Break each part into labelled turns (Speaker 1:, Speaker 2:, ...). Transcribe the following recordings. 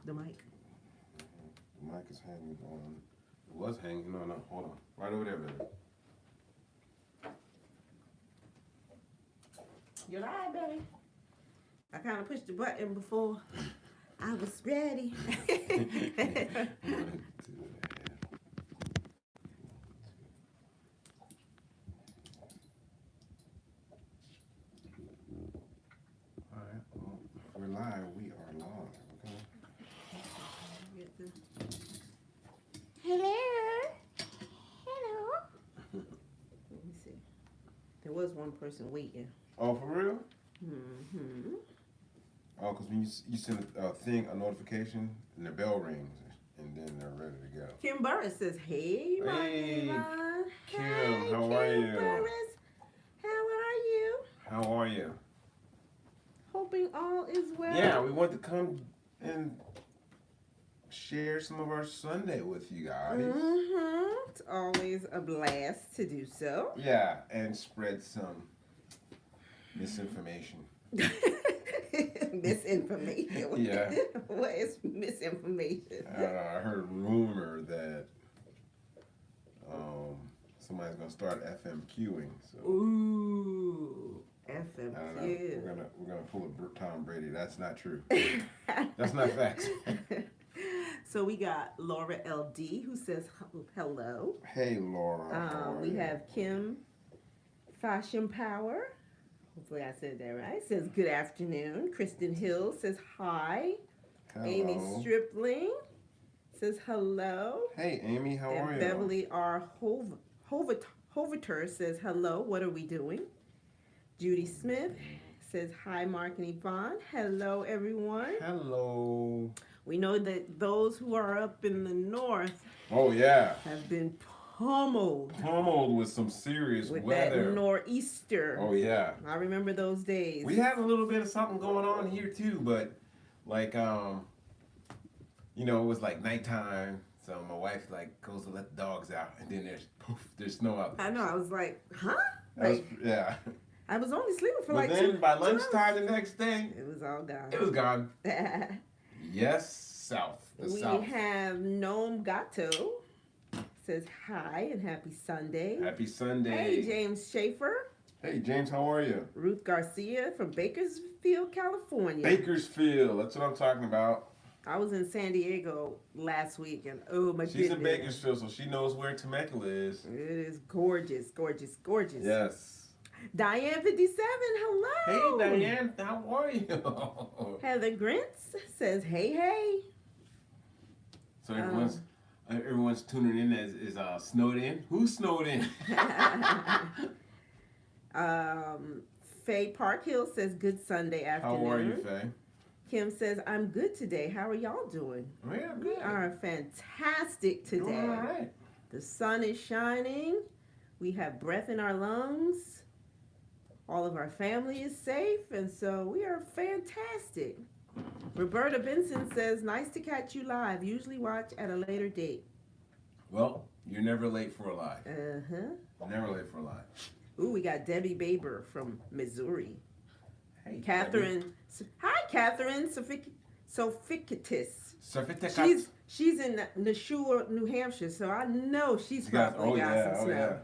Speaker 1: The mic.
Speaker 2: The mic is hanging on. It was hanging. No, hold on. Right over there, baby.
Speaker 1: You're right, baby. I kind of pushed the button before I was ready.
Speaker 2: Alright, well, if we're live, we are live, okay?
Speaker 1: Hello. Hello. Let me see. There was one person waiting.
Speaker 2: Oh, for real?
Speaker 1: Mm-hmm.
Speaker 2: Oh, because when you send a notification, and the bell rings, and then they're ready to go.
Speaker 1: Kim Burris says, hey,
Speaker 2: Hey,
Speaker 1: Ron.
Speaker 2: Kim,
Speaker 1: Hi,
Speaker 2: how
Speaker 1: Kim
Speaker 2: are you?
Speaker 1: Burris. How are you?
Speaker 2: How are you?
Speaker 1: Hoping all is well.
Speaker 2: Yeah, we want to come and share some of our Sunday with you guys.
Speaker 1: Mm-hmm. It's always a blast to do so.
Speaker 2: Yeah, and spread some misinformation.
Speaker 1: Misinformation.
Speaker 2: Yeah.
Speaker 1: What is misinformation?
Speaker 2: I don't know, I heard a rumor that somebody's gonna start FMQing. So
Speaker 1: Ooh,
Speaker 2: I don't know.
Speaker 1: FMQ.
Speaker 2: We're gonna pull a Tom Brady. That's not true. That's not facts.
Speaker 1: So we got Laura LD who says hello.
Speaker 2: Hey, Laura. How are
Speaker 1: We
Speaker 2: you?
Speaker 1: have Kim Fashion Power. Hopefully I said that right. Says good afternoon. Kristen Hill says hi.
Speaker 2: Hello.
Speaker 1: Amy Stripling says hello.
Speaker 2: Hey, Amy. How are
Speaker 1: And
Speaker 2: you?
Speaker 1: Beverly R. Hoverter says hello. What are we doing? Judy Smith says hi, Mark and Yvonne. Hello, everyone.
Speaker 2: Hello.
Speaker 1: We know that those who are up in the north
Speaker 2: Oh yeah.
Speaker 1: have been pummeled
Speaker 2: With some serious
Speaker 1: with
Speaker 2: weather.
Speaker 1: that nor'easter.
Speaker 2: Oh yeah.
Speaker 1: I remember those days.
Speaker 2: We had a little bit of something going on here too, but like you know, it was like nighttime, so my wife like goes to let the dogs out, and then there's snow out there.
Speaker 1: I know. I was like, huh?
Speaker 2: Yeah.
Speaker 1: I was only sleeping for
Speaker 2: But
Speaker 1: like
Speaker 2: then
Speaker 1: 2
Speaker 2: by lunchtime the next day,
Speaker 1: it was all gone.
Speaker 2: it was gone. Yes, south.
Speaker 1: We
Speaker 2: South.
Speaker 1: have Gnome Gato says hi and happy Sunday.
Speaker 2: Happy Sunday.
Speaker 1: Hey, James Schaefer.
Speaker 2: Hey, James, how are you?
Speaker 1: Ruth Garcia from Bakersfield, California.
Speaker 2: Bakersfield. That's what I'm talking about.
Speaker 1: I was in San Diego last week, and oh my goodness.
Speaker 2: She's in Bakersfield, so she knows where Temecula is.
Speaker 1: It is gorgeous, gorgeous, gorgeous.
Speaker 2: Yes.
Speaker 1: Diane 57, hello.
Speaker 2: Hey, Diane, how are you?
Speaker 1: Heather Grintz says, hey, hey.
Speaker 2: So everyone's tuning in is snowed in. Who's snowed in?
Speaker 1: Faye Parkhill says, good Sunday afternoon.
Speaker 2: How are you, Faye?
Speaker 1: Kim says, I'm good today. How are y'all doing?
Speaker 2: Oh, yeah, good.
Speaker 1: We are fantastic today.
Speaker 2: Doing all right.
Speaker 1: The sun is shining. We have breath in our lungs. All of our family is safe, and so we are fantastic. Roberta Benson says, nice to catch you live. Usually watch at a later date.
Speaker 2: Well, you're never late for a live.
Speaker 1: Uh-huh.
Speaker 2: Never late for a live.
Speaker 1: Ooh, we got Debbie Baber from Missouri.
Speaker 2: Hey,
Speaker 1: Catherine. Hi, Catherine Sophicatus.
Speaker 2: Sophisticated.
Speaker 1: She's in Nashua, New Hampshire, so I know she's probably got some snow.
Speaker 2: Yeah.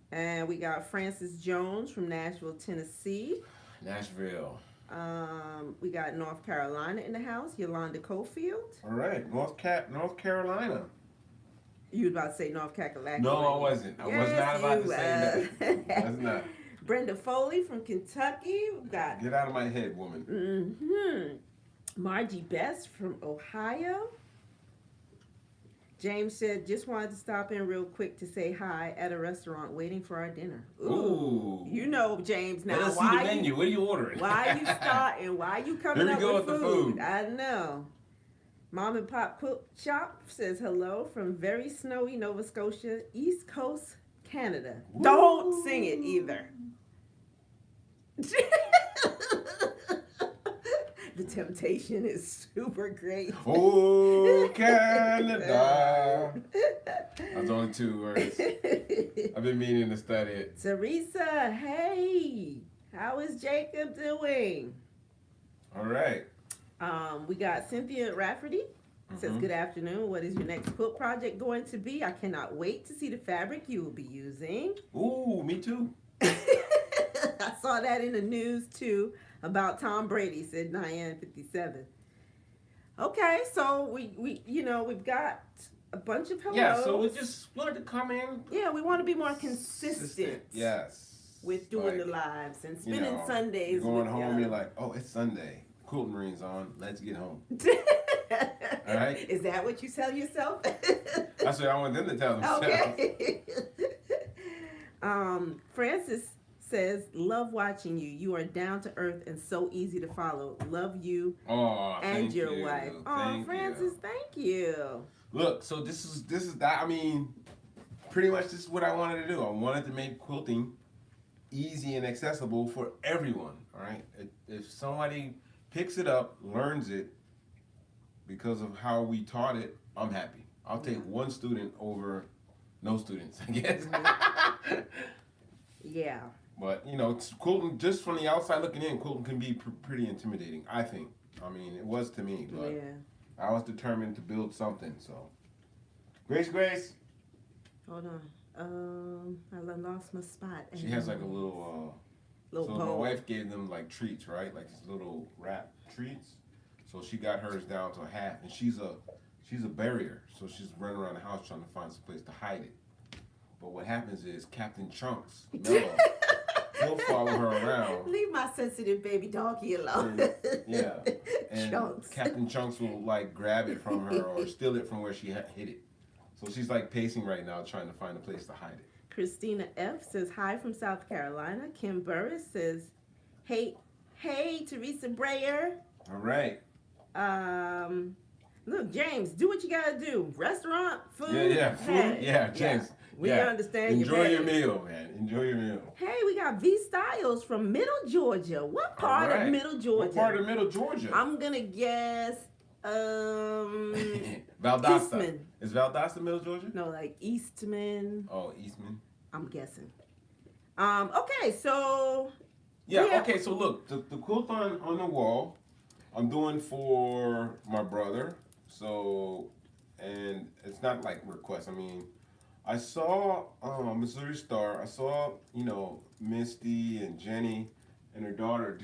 Speaker 1: And we got Frances Jones from Nashville, Tennessee.
Speaker 2: Nashville.
Speaker 1: We got North Carolina in the house, Yolanda Cofield.
Speaker 2: All right, North Carolina.
Speaker 1: You was about to say North Carolina.
Speaker 2: No, I wasn't. I was not about to say that. I was not.
Speaker 1: Brenda Foley from Kentucky. We got
Speaker 2: Get out of my head, woman.
Speaker 1: Margie Best from Ohio. James said, just wanted to stop in real quick to say hi at a restaurant waiting for our dinner.
Speaker 2: Ooh.
Speaker 1: You know, James, now
Speaker 2: Let us see the menu. What are you ordering?
Speaker 1: Why are you starting? Why are you coming
Speaker 2: Here
Speaker 1: up
Speaker 2: we go
Speaker 1: with
Speaker 2: with the food.
Speaker 1: I know. Mom and Pop Quilt Shop says hello from very snowy Nova Scotia, East Coast, Canada. Woo. Don't sing it either. The temptation is super great.
Speaker 2: Oh, Canada. That's only 2 words. I've been meaning to study it.
Speaker 1: Teresa, hey. How is Jacob doing?
Speaker 2: All right.
Speaker 1: We got Cynthia Rafferty. Says,
Speaker 2: Mm-hmm.
Speaker 1: good afternoon. What is your next quilt project going to be? I cannot wait to see the fabric you will be using.
Speaker 2: Ooh, me too.
Speaker 1: I saw that in the news too about Tom Brady, said Diane 57. Okay, so we've got a bunch of hellos.
Speaker 2: Yeah, so we just wanted to come in.
Speaker 1: Yeah, we want to be more consistent.
Speaker 2: Yes.
Speaker 1: With doing
Speaker 2: like,
Speaker 1: the lives and spending Sundays.
Speaker 2: You're going
Speaker 1: with
Speaker 2: home, you're like, oh, it's Sunday. Quilting Marine's on. Let's get home.
Speaker 1: All
Speaker 2: right.
Speaker 1: Is that what you tell yourself?
Speaker 2: That's what I want them to tell themselves.
Speaker 1: Okay. Francis says, love watching you. You are down to earth and so easy to follow. Love you and your wife. Oh, Francis, thank you.
Speaker 2: Look, so this is that. I mean, pretty much this is what I wanted to do. I wanted to make quilting easy and accessible for everyone. All right. If somebody picks it up, learns it because of how we taught it, I'm happy. I'll take one student over no students, I guess.
Speaker 1: Yeah.
Speaker 2: But, quilting, just from the outside looking in, quilting can be pretty intimidating, I think. I mean, it was to me, but I was determined to build something, so. Grace.
Speaker 1: Hold on. I lost my spot.
Speaker 2: She has like a little so
Speaker 1: bowl.
Speaker 2: my wife gave them like treats, right? Like these little wrap treats. So she got hers down to a half, and she's a barrier, so she's running around the house trying to find some place to hide it. But what happens is Captain Chunks, Mello, he'll follow her around.
Speaker 1: Leave my sensitive baby doggy alone.
Speaker 2: And
Speaker 1: Chunks.
Speaker 2: Captain Chunks will like grab it from her or steal it from where she hid it. So she's like pacing right now, trying to find a place to hide it.
Speaker 1: Christina F says hi from South Carolina. Kim Burris says, hey, Teresa Brayer.
Speaker 2: All right.
Speaker 1: Look, James, do what you gotta do. Restaurant, food.
Speaker 2: Yeah, food.
Speaker 1: Hey.
Speaker 2: Yeah, James.
Speaker 1: We understand.
Speaker 2: Enjoy your meal, man. Enjoy your meal.
Speaker 1: Hey, we got V Styles from Middle Georgia. What part of Middle Georgia?
Speaker 2: What part of Middle Georgia?
Speaker 1: I'm gonna guess.
Speaker 2: Valdosta.
Speaker 1: Eastman.
Speaker 2: Is Valdosta Middle Georgia?
Speaker 1: No, like Eastman.
Speaker 2: Oh, Eastman.
Speaker 1: I'm guessing. Okay, so.
Speaker 2: Yeah. Okay, so look, the quilt on the wall, I'm doing for my brother. So, and it's not like request. I mean, I saw Missouri Star. I saw Misty and Jenny and her daughter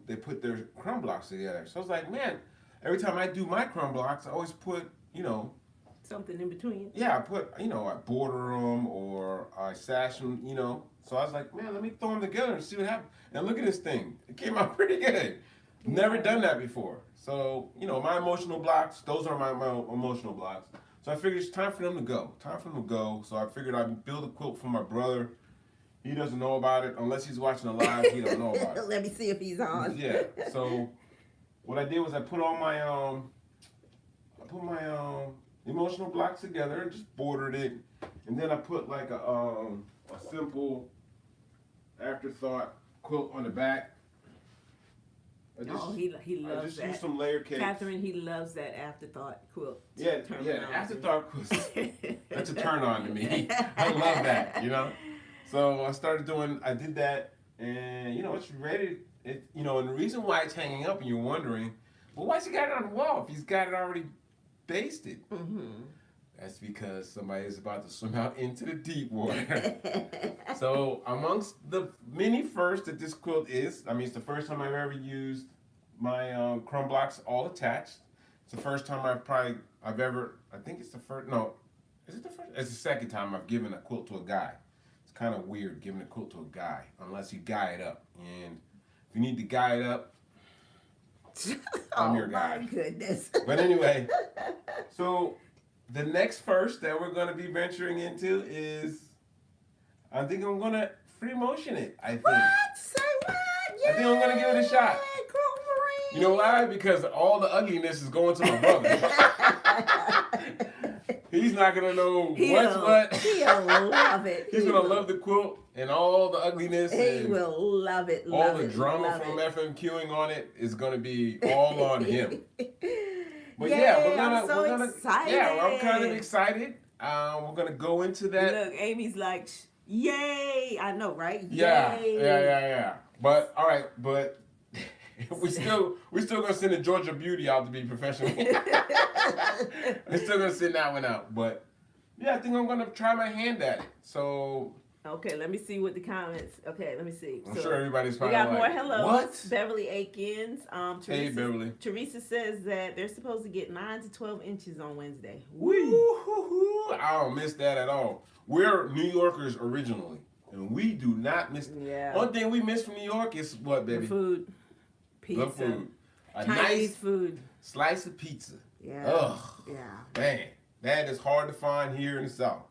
Speaker 2: they put their crumb blocks together. So I was like, man, every time I do my crumb blocks, I always put
Speaker 1: something in between.
Speaker 2: Yeah, I border them or I sash them. So I was like, man, let me throw them together and see what happens. And look at this thing. It came out pretty good. Never done that before. So, my emotional blocks, those are my emotional blocks. So I figured it's time for them to go. So I figured I'd build a quilt for my brother. He doesn't know about it. Unless he's watching the live, he don't know about it.
Speaker 1: Let me see if he's on.
Speaker 2: Yeah. So what I did was I put all my emotional blocks together and just bordered it. And then I put like a simple afterthought quilt on the back.
Speaker 1: He loves
Speaker 2: I just
Speaker 1: that.
Speaker 2: used some layer cakes.
Speaker 1: Catherine, he loves that afterthought quilt.
Speaker 2: Yeah, the afterthought quilt. That's a turn on to me. I love that, So I did that, and it's ready. And the reason why it's hanging up, and you're wondering, well, why's he got it on the wall if he's got it already basted?
Speaker 1: Mm-hmm.
Speaker 2: That's because somebody is about to swim out into the deep water. So amongst the many firsts that this quilt is, it's the first time I've ever used my crumb blocks all attached. It's the first time I think it's the first, no, is it the first? It's the second time I've given a quilt to a guy. It's kind of weird giving a quilt to a guy, unless you guy it up. And if you need to guy it up, I'm your guy.
Speaker 1: Oh my goodness.
Speaker 2: But anyway, so the next first that we're going to be venturing into is, I think I'm going to free motion it, I think.
Speaker 1: What? Say what? Yeah.
Speaker 2: I think I'm going to give it a shot. You know why? Because all the ugliness is going to my brother. He's not going to know what's what.
Speaker 1: He'll love it.
Speaker 2: He's going to love the quilt and all the ugliness.
Speaker 1: He will love it.
Speaker 2: All the drama from FMQing on it is going to be all on him. But
Speaker 1: I'm so excited.
Speaker 2: Yeah, I'm kind of excited. We're gonna go into that.
Speaker 1: Look, Amy's like, yay! I know, right?
Speaker 2: Yeah,
Speaker 1: yay.
Speaker 2: yeah. But all right, we still gonna send the Georgia Beauty out to be professional. We're still gonna send that one out, but yeah, I think I'm gonna try my hand at it. So
Speaker 1: Okay, let me see what the comments. Okay, let me see.
Speaker 2: I'm sure everybody's
Speaker 1: We
Speaker 2: probably
Speaker 1: got
Speaker 2: like,
Speaker 1: more hellos.
Speaker 2: what?
Speaker 1: Beverly Aikens. Teresa,
Speaker 2: Hey, Beverly.
Speaker 1: Teresa says that they're supposed to get 9 to 12 inches on Wednesday.
Speaker 2: Woo-hoo-hoo. I don't miss that at all. We're New Yorkers originally, and we do not miss.
Speaker 1: Yeah.
Speaker 2: One thing we miss from New York is what, baby?
Speaker 1: The food. Pizza.
Speaker 2: The food. A
Speaker 1: Chinese
Speaker 2: nice
Speaker 1: food.
Speaker 2: slice of pizza.
Speaker 1: Yeah.
Speaker 2: Ugh.
Speaker 1: Yeah.
Speaker 2: Man, that is hard to find here in the South.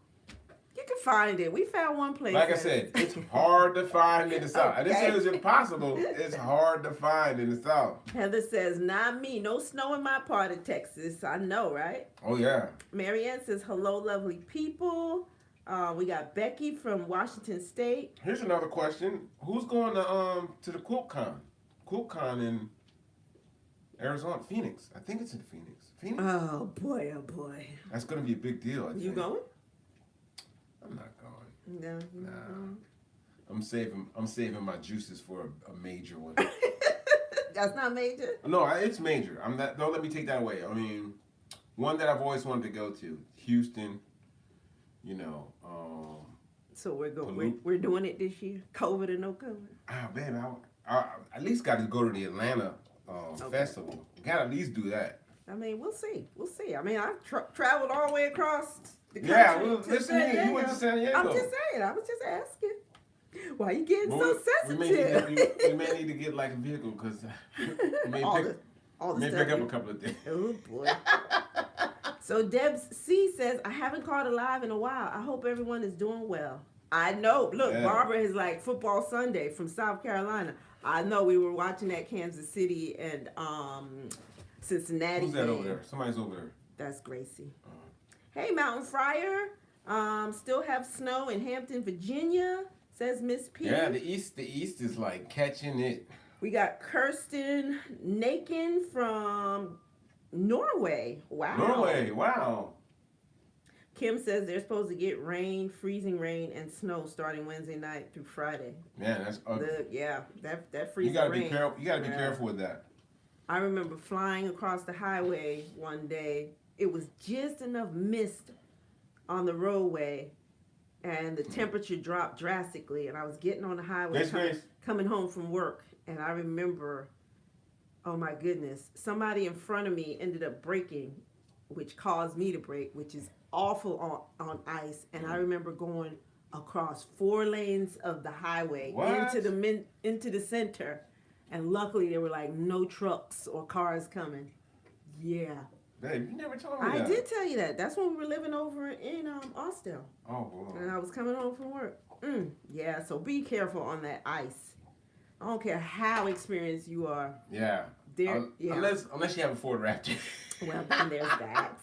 Speaker 1: You can find it. We found one place.
Speaker 2: Like I said, it's hard to find in the South. I didn't say it was
Speaker 1: Okay.
Speaker 2: impossible. It's hard to find in the South.
Speaker 1: Heather says, not me. No snow in my part of Texas. I know, right?
Speaker 2: Oh, yeah.
Speaker 1: Marianne says, hello, lovely people. We got Becky from Washington State.
Speaker 2: Here's another question. Who's going to the QuiltCon? QuiltCon in Arizona, Phoenix. I think it's in Phoenix. Phoenix?
Speaker 1: Oh, boy, oh, boy.
Speaker 2: That's going to be a big deal, I think.
Speaker 1: You going?
Speaker 2: I'm not going.
Speaker 1: No.
Speaker 2: Nah. I'm saving my juices for a major one.
Speaker 1: That's not major?
Speaker 2: No, it's major. Don't let me take that away. I mean, one that I've always wanted to go to, Houston, you know.
Speaker 1: So we're doing it this year? COVID or no COVID?
Speaker 2: Man, I at least got to go to the Atlanta festival. Got to at least do that.
Speaker 1: I mean, we'll see. We'll see. I mean, I've traveled all the way across the country.
Speaker 2: Yeah, well,
Speaker 1: to
Speaker 2: listen,
Speaker 1: San Diego.
Speaker 2: you went to San Diego.
Speaker 1: I'm just saying. I was just asking. Why are you getting
Speaker 2: Well,
Speaker 1: so sensitive?
Speaker 2: we may need to get like a vehicle because we may pick up a couple of things.
Speaker 1: Oh, boy. So Debs C says, I haven't called alive in a while. I hope everyone is doing well. I know. Look,
Speaker 2: Yeah.
Speaker 1: Barbara is like Football Sunday from South Carolina. I know we were watching that Kansas City and Cincinnati
Speaker 2: Who's that
Speaker 1: game.
Speaker 2: over there? Somebody's over there.
Speaker 1: That's Gracie. Hey, Mountain Friar. Still have snow in Hampton, Virginia, says Miss P.
Speaker 2: Yeah, the east is like catching it.
Speaker 1: We got Kirsten Naken from Norway. Wow.
Speaker 2: Norway, wow.
Speaker 1: Kim says they're supposed to get rain, freezing rain, and snow starting Wednesday night through Friday.
Speaker 2: Man, that's ugly.
Speaker 1: That freezing
Speaker 2: You gotta
Speaker 1: rain.
Speaker 2: be careful. You gotta be careful with that.
Speaker 1: I remember flying across the highway one day. It was just enough mist on the roadway, and the temperature dropped drastically. And I was getting on the highway coming home from work, and I remember, oh my goodness, somebody in front of me ended up braking, which caused me to brake, which is awful on ice. And I remember going across 4 lanes of the highway into the center, and luckily there were like no trucks or cars coming. Yeah.
Speaker 2: Babe, you never told me
Speaker 1: I
Speaker 2: that.
Speaker 1: did tell you that. That's when we were living over in Austell.
Speaker 2: Oh, boy.
Speaker 1: And I was coming home from work. Yeah, so be careful on that ice. I don't care how experienced you are.
Speaker 2: Yeah.
Speaker 1: Yeah.
Speaker 2: Unless you have a Ford Raptor.
Speaker 1: Well, then there's that.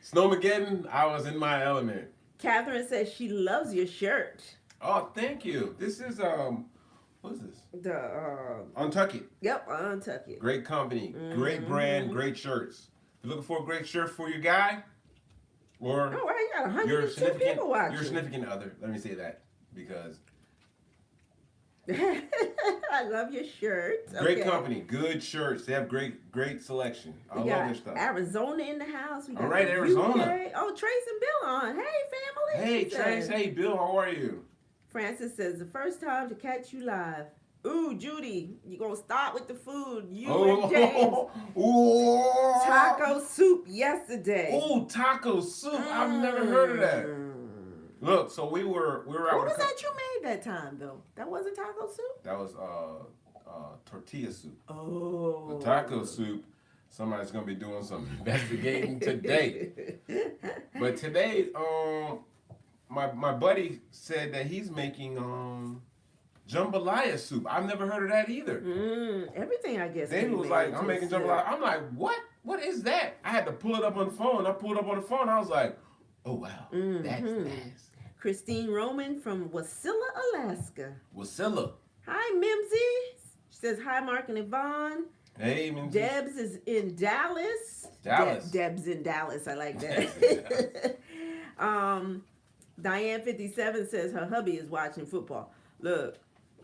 Speaker 2: Snowmageddon, I was in my element.
Speaker 1: Catherine says she loves your shirt.
Speaker 2: Oh, thank you. This is what is this?
Speaker 1: The
Speaker 2: Untuck It.
Speaker 1: Yep, Untuck It.
Speaker 2: Great company, great brand, great shirts. If you're looking for a great shirt for your guy, or
Speaker 1: Oh, right, you got
Speaker 2: your
Speaker 1: 102 people watching.
Speaker 2: your significant other. Let me say that because
Speaker 1: I love your shirt.
Speaker 2: great company, good shirts. They have great selection. I love their stuff.
Speaker 1: Arizona in the house. We got
Speaker 2: All right,
Speaker 1: the
Speaker 2: Arizona.
Speaker 1: UK. Oh, Trace and Bill on. Hey, family.
Speaker 2: Hey,
Speaker 1: she
Speaker 2: Trace.
Speaker 1: says.
Speaker 2: Hey, Bill. How are you?
Speaker 1: Francis says, the first time to catch you live. Ooh, Judy, you gonna start with the food. You and James.
Speaker 2: Oh,
Speaker 1: Taco soup yesterday.
Speaker 2: Oh, taco soup. I've never heard of that. Look, so we were out.
Speaker 1: What was that you made that time though? That wasn't taco soup?
Speaker 2: That was tortilla soup.
Speaker 1: Oh.
Speaker 2: The taco soup. Somebody's gonna be doing some investigating today. But today, my buddy said that he's making jambalaya soup. I've never heard of that either.
Speaker 1: Everything, I guess.
Speaker 2: David was like, I'm making jambalaya. I'm like, what? What is that? I had to pull it up on the phone. I pulled it up on the phone. I was like, oh, wow. That's nice.
Speaker 1: Christine Roman from Wasilla, Alaska.
Speaker 2: Wasilla.
Speaker 1: Hi, Mimsy. She says, hi, Mark and Yvonne.
Speaker 2: Hey, Mimsy.
Speaker 1: Debs is in Dallas.
Speaker 2: Dallas.
Speaker 1: Debs in Dallas. I like that. Diane 57 says her hubby is watching football. Look,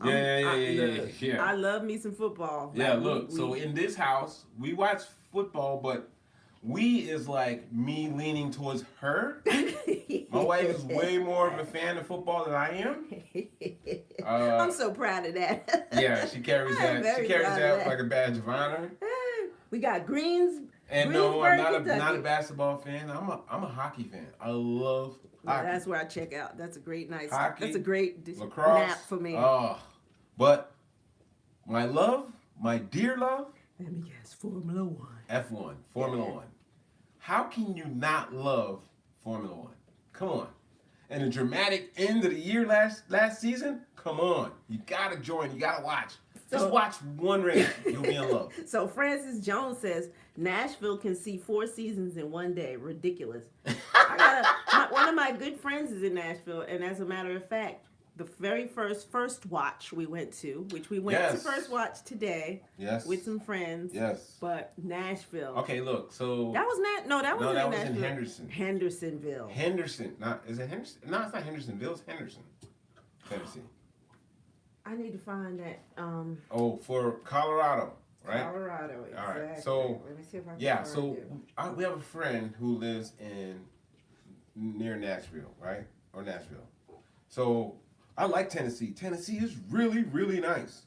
Speaker 2: Yeah.
Speaker 1: I love me some football.
Speaker 2: Yeah,
Speaker 1: Like,
Speaker 2: look. So in this house, we watch football, but we is like me leaning towards her. My wife is way more of a fan of football than I am.
Speaker 1: I'm so proud of that.
Speaker 2: Yeah, she carries
Speaker 1: I'm
Speaker 2: that. She
Speaker 1: very
Speaker 2: carries
Speaker 1: proud of
Speaker 2: that
Speaker 1: that.
Speaker 2: like a badge of honor.
Speaker 1: We got Greens.
Speaker 2: And no, I'm
Speaker 1: Greensburg,
Speaker 2: not a
Speaker 1: Kentucky.
Speaker 2: basketball fan. I'm a hockey fan. I love hockey.
Speaker 1: That's where I check out. That's a great nice.
Speaker 2: Hockey,
Speaker 1: That's a great
Speaker 2: lacrosse,
Speaker 1: nap for me.
Speaker 2: Oh, but my love, my dear love,
Speaker 1: Let me guess. Formula One.
Speaker 2: F1, Formula One. How can you not love Formula One? Come on. And the dramatic end of the year last season, come on. You gotta join, you gotta watch. Just watch one race, you'll be in love.
Speaker 1: So Francis Jones says Nashville can see 4 seasons in one day. Ridiculous. One of my good friends is in Nashville, and as a matter of fact, the very first watch we went to, which we went to first watch today, with some friends.
Speaker 2: Yes.
Speaker 1: But Nashville.
Speaker 2: Okay, look. So
Speaker 1: that was that was
Speaker 2: in Henderson.
Speaker 1: Hendersonville.
Speaker 2: Henderson. Is it Henderson? No, it's not Hendersonville. It's Henderson, Tennessee.
Speaker 1: I need to find that.
Speaker 2: For Colorado, right?
Speaker 1: Colorado. Exactly.
Speaker 2: All right. So
Speaker 1: let me see if I can find it.
Speaker 2: We have a friend who lives near Nashville, right? Or Nashville. So I like Tennessee. Tennessee is really, really nice.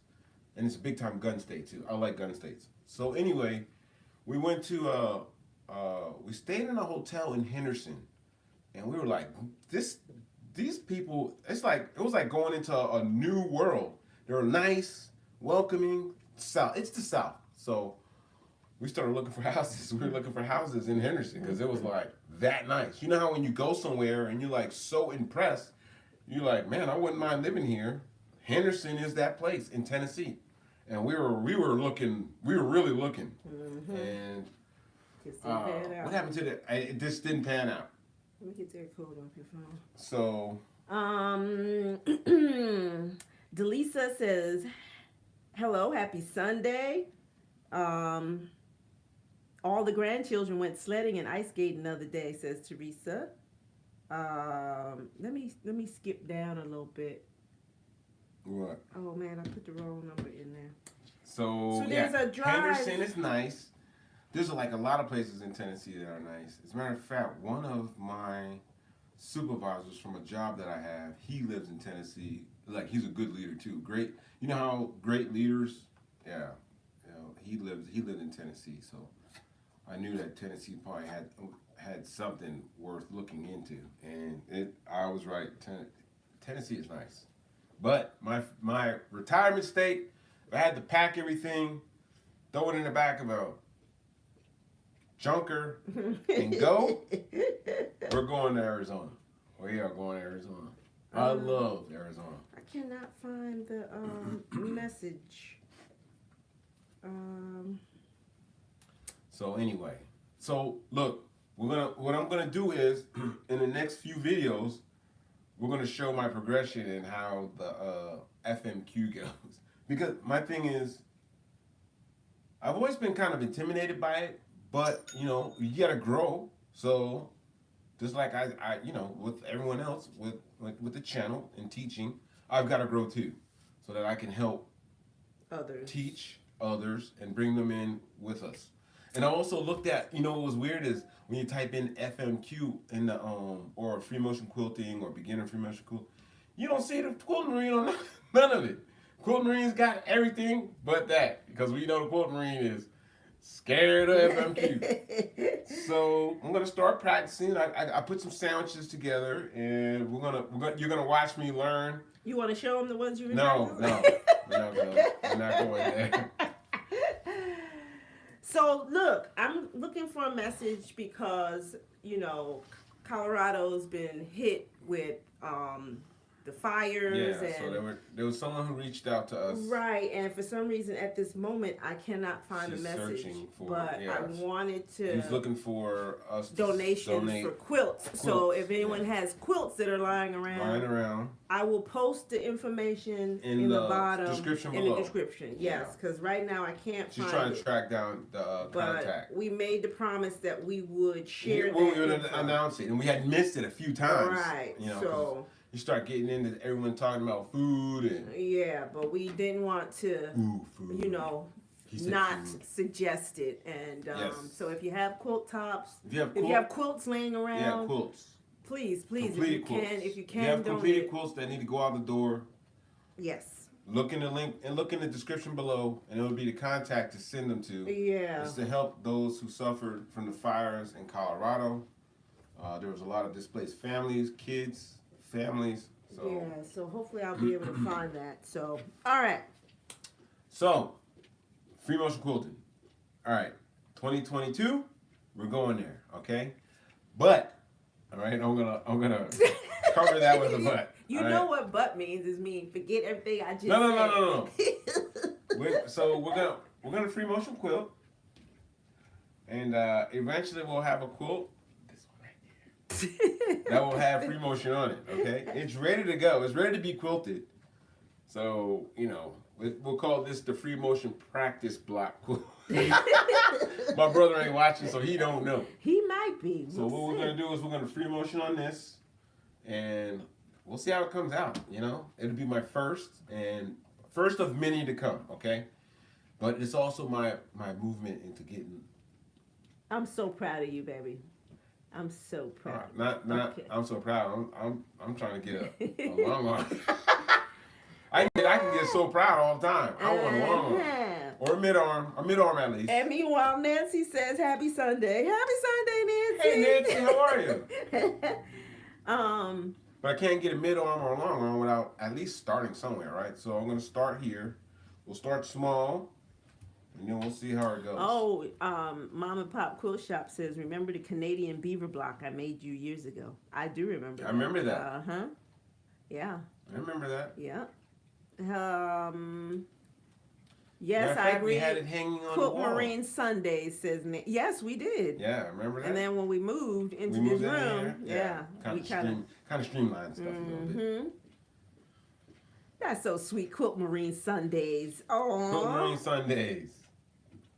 Speaker 2: And it's a big time gun state too. I like gun states. So anyway, we went to we stayed in a hotel in Henderson, and we were like, these people, it was like going into a new world. They were nice, welcoming. South. It's the South. So we started looking for houses. We were looking for houses in Henderson because it was like that nice. You know how when you go somewhere and you're like so impressed, you're like, man, I wouldn't mind living here. Henderson is that place in Tennessee. And we were looking, we were really looking.
Speaker 1: Mm-hmm.
Speaker 2: And
Speaker 1: what
Speaker 2: happened to it just didn't pan out.
Speaker 1: Let me get that code off your phone.
Speaker 2: So
Speaker 1: Delisa says, hello, happy Sunday. All the grandchildren went sledding and ice skating the other day, says Teresa. Let me skip down a little bit.
Speaker 2: What?
Speaker 1: Oh man, I put the wrong number in there.
Speaker 2: So
Speaker 1: there's a drive.
Speaker 2: Henderson is nice. There's like a lot of places in Tennessee that are nice. As a matter of fact, one of my supervisors from a job that I have, he lives in Tennessee. Like, he's a good leader too. Great. You know how great leaders? Yeah. You know, he lived in Tennessee, so I knew that Tennessee probably had something worth looking into, and I was right. Tennessee is nice, but my retirement state, if I had to pack everything, throw it in the back of a junker, and go, we're going to Arizona. We are going to Arizona. I love Arizona.
Speaker 1: I cannot find the message.
Speaker 2: So anyway, look, what I'm gonna do is in the next few videos, we're gonna show my progression and how the FMQ goes. Because my thing is, I've always been kind of intimidated by it, but you gotta grow. So just like I with everyone else with the channel and teaching, I've got to grow too, so that I can help teach others and bring them in with us. And I also looked at, what was weird is when you type in FMQ in the or free motion quilting or beginner free motion quilt, you don't see the Quilting Marine on none of it. Quilting Marine's got everything but that, because we know the Quilting Marine is scared of FMQ. So I'm gonna start practicing. I put some sandwiches together, and you're gonna watch me learn.
Speaker 1: You want to show them the ones you've been
Speaker 2: No, we're not going there.
Speaker 1: So look, I'm looking for a message because Colorado's been hit with the fires.
Speaker 2: Yeah,
Speaker 1: and
Speaker 2: so there was someone who reached out to us.
Speaker 1: Right, and for some reason at this moment I cannot find a message. I wanted to.
Speaker 2: He's looking for us
Speaker 1: donations for quilts. So if anyone has quilts that are lying around, I will post the information in the bottom
Speaker 2: description
Speaker 1: in
Speaker 2: below.
Speaker 1: The description. Yes, because right now I can't find it.
Speaker 2: She's trying to track down the contact.
Speaker 1: But we made the promise that we would share
Speaker 2: we would announce it, and we had missed it a few times.
Speaker 1: Right.
Speaker 2: you start getting into everyone talking about food and
Speaker 1: Yeah, but we didn't want to,
Speaker 2: food.
Speaker 1: you know,
Speaker 2: He said
Speaker 1: not
Speaker 2: food.
Speaker 1: suggest it. And
Speaker 2: Yes.
Speaker 1: so if you have quilt tops,
Speaker 2: If you have
Speaker 1: if you have quilts laying
Speaker 2: yeah,
Speaker 1: around,
Speaker 2: quilts.
Speaker 1: please,
Speaker 2: Completed quilts.
Speaker 1: if you
Speaker 2: If
Speaker 1: can,
Speaker 2: you have completed
Speaker 1: donate.
Speaker 2: quilts that need to go out the door,
Speaker 1: Yes.
Speaker 2: look in the link and look in the description below, and it'll be the contact to send them to.
Speaker 1: Yeah.
Speaker 2: It's to help those who suffered from the fires in Colorado. There was a lot of displaced families, kids, families. So.
Speaker 1: Yeah, so hopefully I'll be able to find that. So, all right.
Speaker 2: So, free motion quilting. All right, 2022, we're going there, okay? But, all right, I'm gonna cover that with a but.
Speaker 1: You know what "but" means? Is mean forget everything I just said.
Speaker 2: No. We're gonna free motion quilt, and eventually we'll have a quilt. This one right here. That will have free motion on it. Okay, it's ready to go. It's ready to be quilted. So we'll call this the free motion practice block quilt. My brother ain't watching, so he don't know.
Speaker 1: He might be.
Speaker 2: So what we're gonna do is we're gonna free motion on this, and we'll see how it comes out. It'll be my first of many to come. Okay, but it's also my movement into getting.
Speaker 1: I'm so proud of you, baby. I'm so proud.
Speaker 2: Not.
Speaker 1: Okay.
Speaker 2: I'm so proud. I'm trying to get a long arm. I can get so proud all the time. I want a long arm or a mid arm at least.
Speaker 1: And meanwhile, Nancy says, "Happy Sunday, Happy Sunday, Nancy."
Speaker 2: Hey Nancy, how are you?
Speaker 1: um.
Speaker 2: But I can't get a mid arm or a long arm without at least starting somewhere, right? So I'm gonna start here. We'll start small, and then we'll see how it goes.
Speaker 1: Oh, Mom and Pop Quilt Shop says, "Remember the Canadian beaver block I made you years ago?" I do remember.
Speaker 2: I remember that.
Speaker 1: Yeah.
Speaker 2: I remember that.
Speaker 1: Yeah. Yes, I agree.
Speaker 2: We had it hanging on
Speaker 1: Quilt
Speaker 2: the wall.
Speaker 1: Marine Sundays says, yes, we did.
Speaker 2: Yeah, I remember that.
Speaker 1: And then when we moved into this room, we
Speaker 2: kind of streamlined stuff a little bit.
Speaker 1: That's so sweet, Quilt Marine Sundays. Oh,
Speaker 2: Quilt Marine Sundays.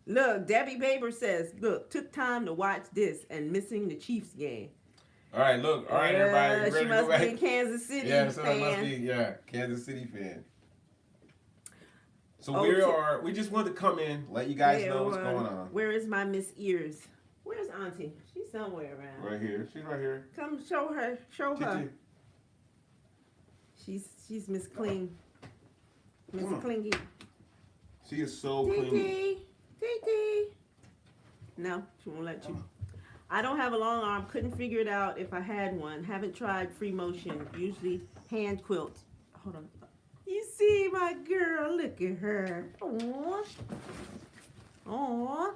Speaker 1: Look, Debbie Baber says, "Look, took time to watch this and missing the Chiefs game."
Speaker 2: All right, look. All right, everybody. Ready
Speaker 1: She
Speaker 2: to
Speaker 1: must
Speaker 2: go back?
Speaker 1: be a Kansas City
Speaker 2: Yeah, so
Speaker 1: fan.
Speaker 2: must be Kansas City fan. So
Speaker 1: Oh,
Speaker 2: we just wanted to come in, let you guys know what's going on.
Speaker 1: Where is my Miss Ears? Where's Auntie? She's somewhere around.
Speaker 2: Right here. She's right here.
Speaker 1: Come show her. Show her.
Speaker 2: Titi.
Speaker 1: She's Miss Clean. Miss
Speaker 2: Come on.
Speaker 1: Clingy.
Speaker 2: She is so clean.
Speaker 1: Titi. No, she won't let you. I don't have a long arm. Couldn't figure it out if I had one. Haven't tried free motion. Usually hand quilt. Hold on. You see my girl? Look at her. Aww. Aww.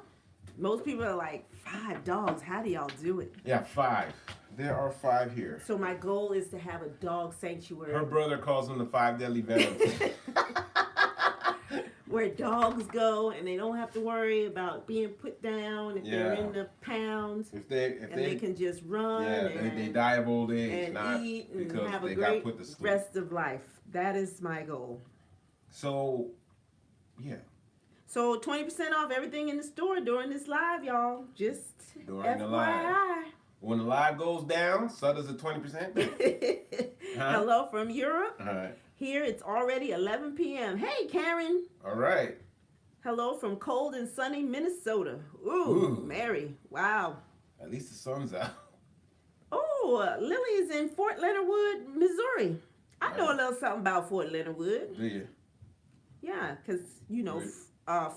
Speaker 1: Most people are like, 5 dogs. How do y'all do it?
Speaker 2: Yeah, 5. There are 5 here.
Speaker 1: So my goal is to have a dog sanctuary.
Speaker 2: Her brother calls them the 5 deadly venoms.
Speaker 1: Where dogs go and they don't have to worry about being put down if they're in the pounds.
Speaker 2: If they
Speaker 1: can just run
Speaker 2: they die of old age,
Speaker 1: and
Speaker 2: not
Speaker 1: eat and
Speaker 2: because
Speaker 1: have
Speaker 2: they
Speaker 1: a
Speaker 2: got
Speaker 1: great
Speaker 2: put to sleep.
Speaker 1: rest of life. That is my goal.
Speaker 2: So, yeah.
Speaker 1: So 20% off everything in the store during this live, y'all. Just
Speaker 2: During
Speaker 1: FYI.
Speaker 2: the live. When the live goes down, so does the 20%.
Speaker 1: Hello from Europe.
Speaker 2: All right.
Speaker 1: Here it's already 11 p.m. Hey, Karen.
Speaker 2: All right.
Speaker 1: Hello from cold and sunny Minnesota. Ooh. Mary. Wow.
Speaker 2: At least the sun's out.
Speaker 1: Oh, Lily is in Fort Leonard Wood, Missouri. I know a little something about Fort Leonard Wood.
Speaker 2: Do you?
Speaker 1: Yeah, because,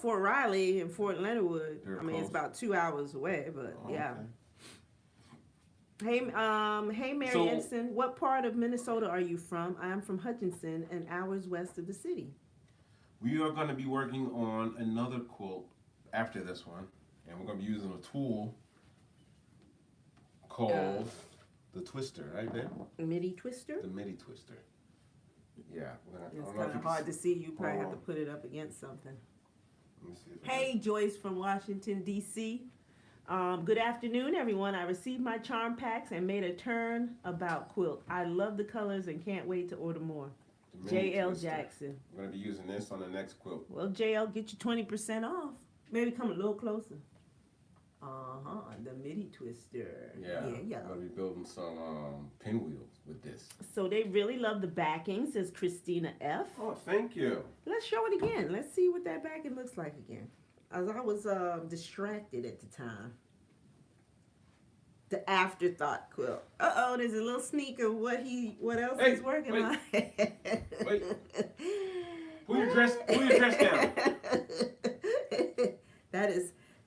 Speaker 1: Fort Riley and Fort Leonard Wood, it's about 2 hours away, but yeah.
Speaker 2: Okay.
Speaker 1: Hey, Mary Edson, what part of Minnesota are you from? I'm from Hutchinson, an hours west of the city.
Speaker 2: We are going to be working on another quilt after this one, and we're going to be using a tool called the twister, right there?
Speaker 1: Midi twister?
Speaker 2: The midi twister. Yeah.
Speaker 1: It's kind of hard to see. You probably have to put it up against something.
Speaker 2: Let me see.
Speaker 1: Hey, Joyce from Washington, D.C. Good afternoon, everyone. I received my charm packs and made a turn about quilt. I love the colors and can't wait to order more. J.L. Jackson.
Speaker 2: We're going to be using this on the next quilt.
Speaker 1: Well, J.L., get you 20% off. Maybe come a little closer. The midi twister.
Speaker 2: Yeah.
Speaker 1: Yeah.
Speaker 2: I'm gonna be building some pinwheels with this.
Speaker 1: So they really love the backing, says Christina F.
Speaker 2: Oh, thank you.
Speaker 1: Let's show it again. Let's see what that backing looks like again. As I was distracted at the time. The afterthought quilt. There's a little sneak of what else he's working on.
Speaker 2: Wait. Pull your dress down.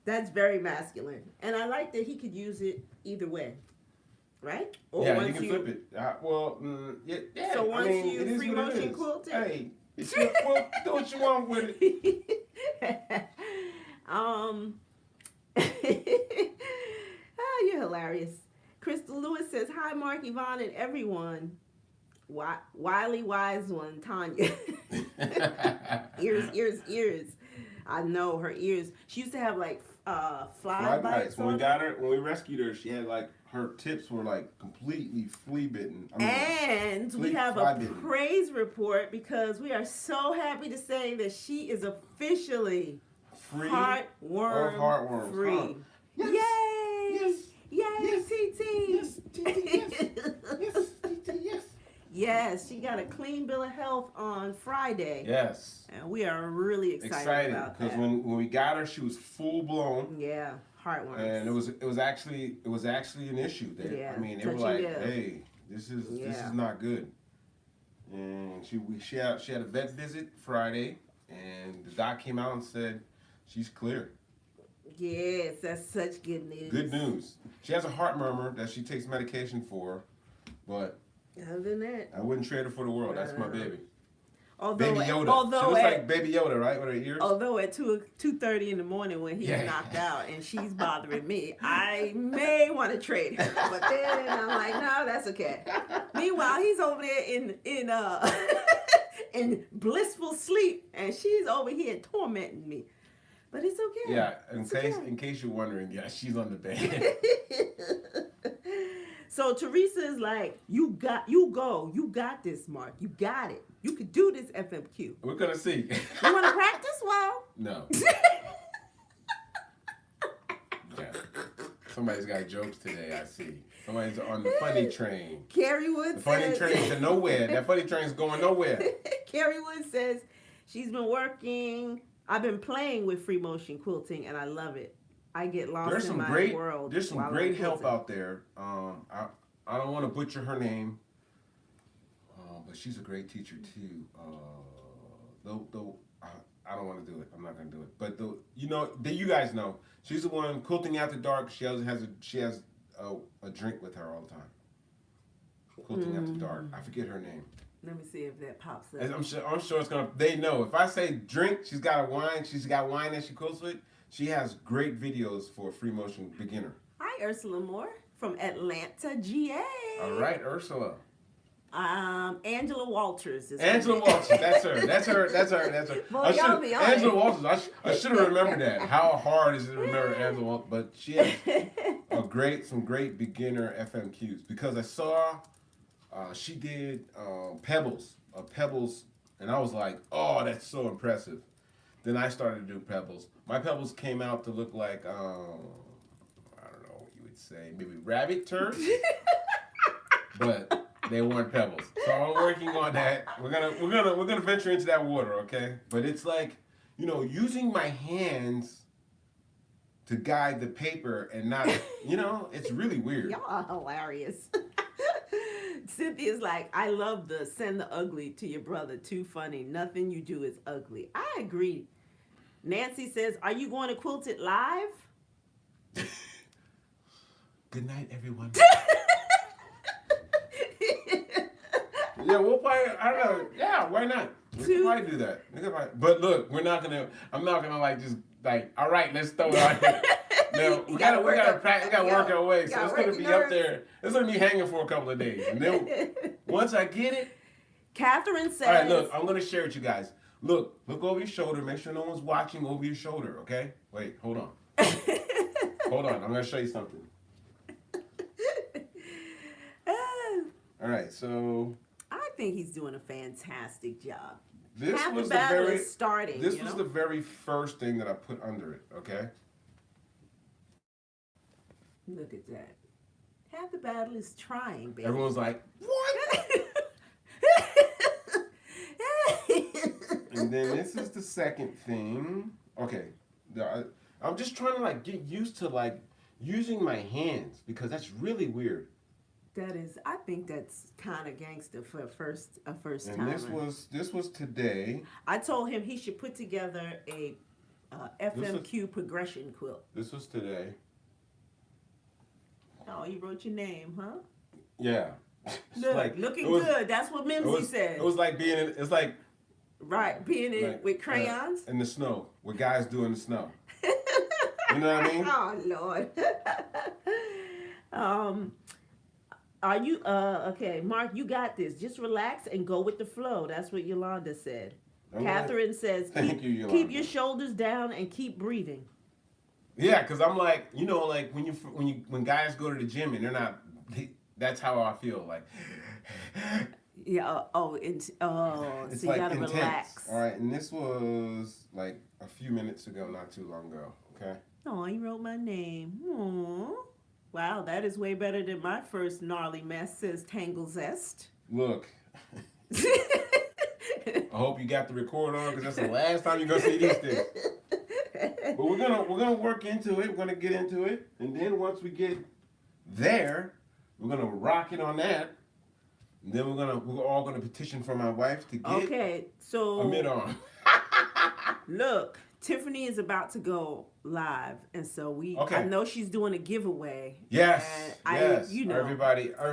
Speaker 1: That's very masculine, and I like that he could use it either way, right? Or
Speaker 2: Yeah, you can flip it. Yeah.
Speaker 1: So once
Speaker 2: it
Speaker 1: you
Speaker 2: is
Speaker 1: free
Speaker 2: what it
Speaker 1: motion
Speaker 2: is.
Speaker 1: quilt it,
Speaker 2: Hey, it's your quilt. Do what you want with it.
Speaker 1: You're hilarious. Crystal Lewis says, "Hi, Mark, Yvonne, and everyone." Wiley Wise One, Tanya. Ears. I know her ears. She used to have like fly bites.
Speaker 2: When we rescued her, she had like her tips were like completely flea bitten.
Speaker 1: We have a praise report because we are so happy to say that she is officially
Speaker 2: free
Speaker 1: heartworm free.
Speaker 2: Huh? Yes.
Speaker 1: Yay!
Speaker 2: Yes.
Speaker 1: Yay, TT!
Speaker 2: Yes, TT, yes, TT, yes.
Speaker 1: Yes, she got a clean bill of health on Friday.
Speaker 2: Yes.
Speaker 1: And we are really excited about that.
Speaker 2: Because when we got her, she was full blown.
Speaker 1: Yeah, heartworms.
Speaker 2: And it was actually an issue there.
Speaker 1: Yeah,
Speaker 2: I mean, they were like, hey, this is not good. And she had a vet visit Friday, and the doc came out and said she's clear.
Speaker 1: Yes, that's such good news.
Speaker 2: Good news. She has a heart murmur that she takes medication for, but
Speaker 1: other than that,
Speaker 2: I wouldn't trade her for the world. That's my baby.
Speaker 1: Baby
Speaker 2: Yoda. She looks like Baby Yoda, right, with her ears?
Speaker 1: Although at 2:30 in the morning when he's knocked out and she's bothering me, I may want to trade her. But then I'm like, no, that's okay. Meanwhile, he's over there in blissful sleep, and she's over here tormenting me. But it's okay.
Speaker 2: Yeah, in case you're wondering, yeah, she's on the bed.
Speaker 1: So Teresa is like, you got this, Mark. You got it. You could do this, FMQ.
Speaker 2: We're gonna see.
Speaker 1: You want to practice? Well,
Speaker 2: no. Yeah. Somebody's got jokes today. I see. Somebody's on the funny train.
Speaker 1: Carrie Wood
Speaker 2: the funny train to nowhere. That funny train's going nowhere.
Speaker 1: Carrie Wood says she's been working. I've been playing with free motion quilting, and I love it. I get lost in my world.
Speaker 2: There's some great help out there. I don't want to butcher her name, but she's a great teacher too. Though I don't want to do it. I'm not going to do it. But you guys know, she's the one Quilting After Dark. She has a drink with her all the time. Quilting After Dark. I forget her name.
Speaker 1: Let me see if that pops up.
Speaker 2: I'm sure it's gonna. They know if I say drink, she's got a wine. She's got wine that she quilts with. She has great videos for a free motion beginner.
Speaker 1: Hi, Ursula Moore from Atlanta, GA.
Speaker 2: All right, Ursula.
Speaker 1: Angela Walters is
Speaker 2: Angela Walters. That's her.
Speaker 1: Boy, y'all be on
Speaker 2: Angela Walters. I should have remembered that. How hard is it to remember Angela Walters? But she has some great beginner FMQs because I saw she did pebbles, and I was like, oh, that's so impressive. Then I started to do pebbles. My pebbles came out to look like, I don't know what you would say, maybe rabbit turds, but they weren't pebbles. So I'm working on that. We're gonna venture into that water, okay? But it's like, using my hands to guide the paper and not, it's really weird.
Speaker 1: Y'all are hilarious. Cynthia's like, I love the send the ugly to your brother. Too funny. Nothing you do is ugly. I agree. Nancy says, are you going to Quilt It live?
Speaker 2: Good night, everyone. Yeah, we'll probably, I don't know. Yeah, why not? We can probably do that. But look, I'm not gonna just all right, let's throw it out here. No, we gotta practice, we gotta work our way. So it's gonna be up there. It's gonna be hanging for a couple of days. And then once I get it.
Speaker 1: Catherine says.
Speaker 2: All right, look, I'm gonna share it with you guys. Look over your shoulder. Make sure no one's watching over your shoulder, okay? Wait, hold on. Hold on, I'm gonna show you something. All right, so.
Speaker 1: I think he's doing a fantastic job.
Speaker 2: This
Speaker 1: Half
Speaker 2: was
Speaker 1: the battle is starting.
Speaker 2: This was the very first thing that I put under it, okay?
Speaker 1: Look at that. Half the battle is trying, baby.
Speaker 2: Everyone's like, what? And then this is the second thing. Okay, I'm just trying to like get used to like using my hands because that's really weird.
Speaker 1: That is, I think that's kind of gangster for a first
Speaker 2: And
Speaker 1: time.
Speaker 2: this was today.
Speaker 1: I told him he should put together a FMQ progression quilt.
Speaker 2: This was today.
Speaker 1: Oh, you wrote your name, huh?
Speaker 2: Yeah.
Speaker 1: Look,
Speaker 2: like,
Speaker 1: looking good. That's what Mimsy said.
Speaker 2: It was like being in, it's like
Speaker 1: right, being in
Speaker 2: like,
Speaker 1: with crayons
Speaker 2: in the snow, with guys doing the snow. You know what I mean?
Speaker 1: Oh Lord. Are you okay, Mark? You got this. Just relax and go with the flow. That's what Yolanda said. Catherine says,
Speaker 2: Thank you, Yolanda.
Speaker 1: Keep your shoulders down and keep breathing.
Speaker 2: Yeah, because I'm like, you know, like when guys go to the gym and they're not, that's how I feel. Like,
Speaker 1: Yeah. It's
Speaker 2: so
Speaker 1: you
Speaker 2: like
Speaker 1: gotta
Speaker 2: intense.
Speaker 1: relax.
Speaker 2: All right, and this was like a few minutes ago, not too long ago. Okay.
Speaker 1: Oh, you wrote my name. Aww. Wow, that is way better than my first gnarly mess. Says Tangle Zest.
Speaker 2: Look. I hope you got the record on because that's the last time you're gonna see these things. But we're gonna work into it. We're gonna get into it, and then once we get there, we're gonna rock it on that. And then we're all gonna petition for my wife to get a mid-arm.
Speaker 1: Look, Tiffany is about to go live, and so I know she's doing a giveaway.
Speaker 2: Yes,
Speaker 1: and
Speaker 2: yes. Everybody. All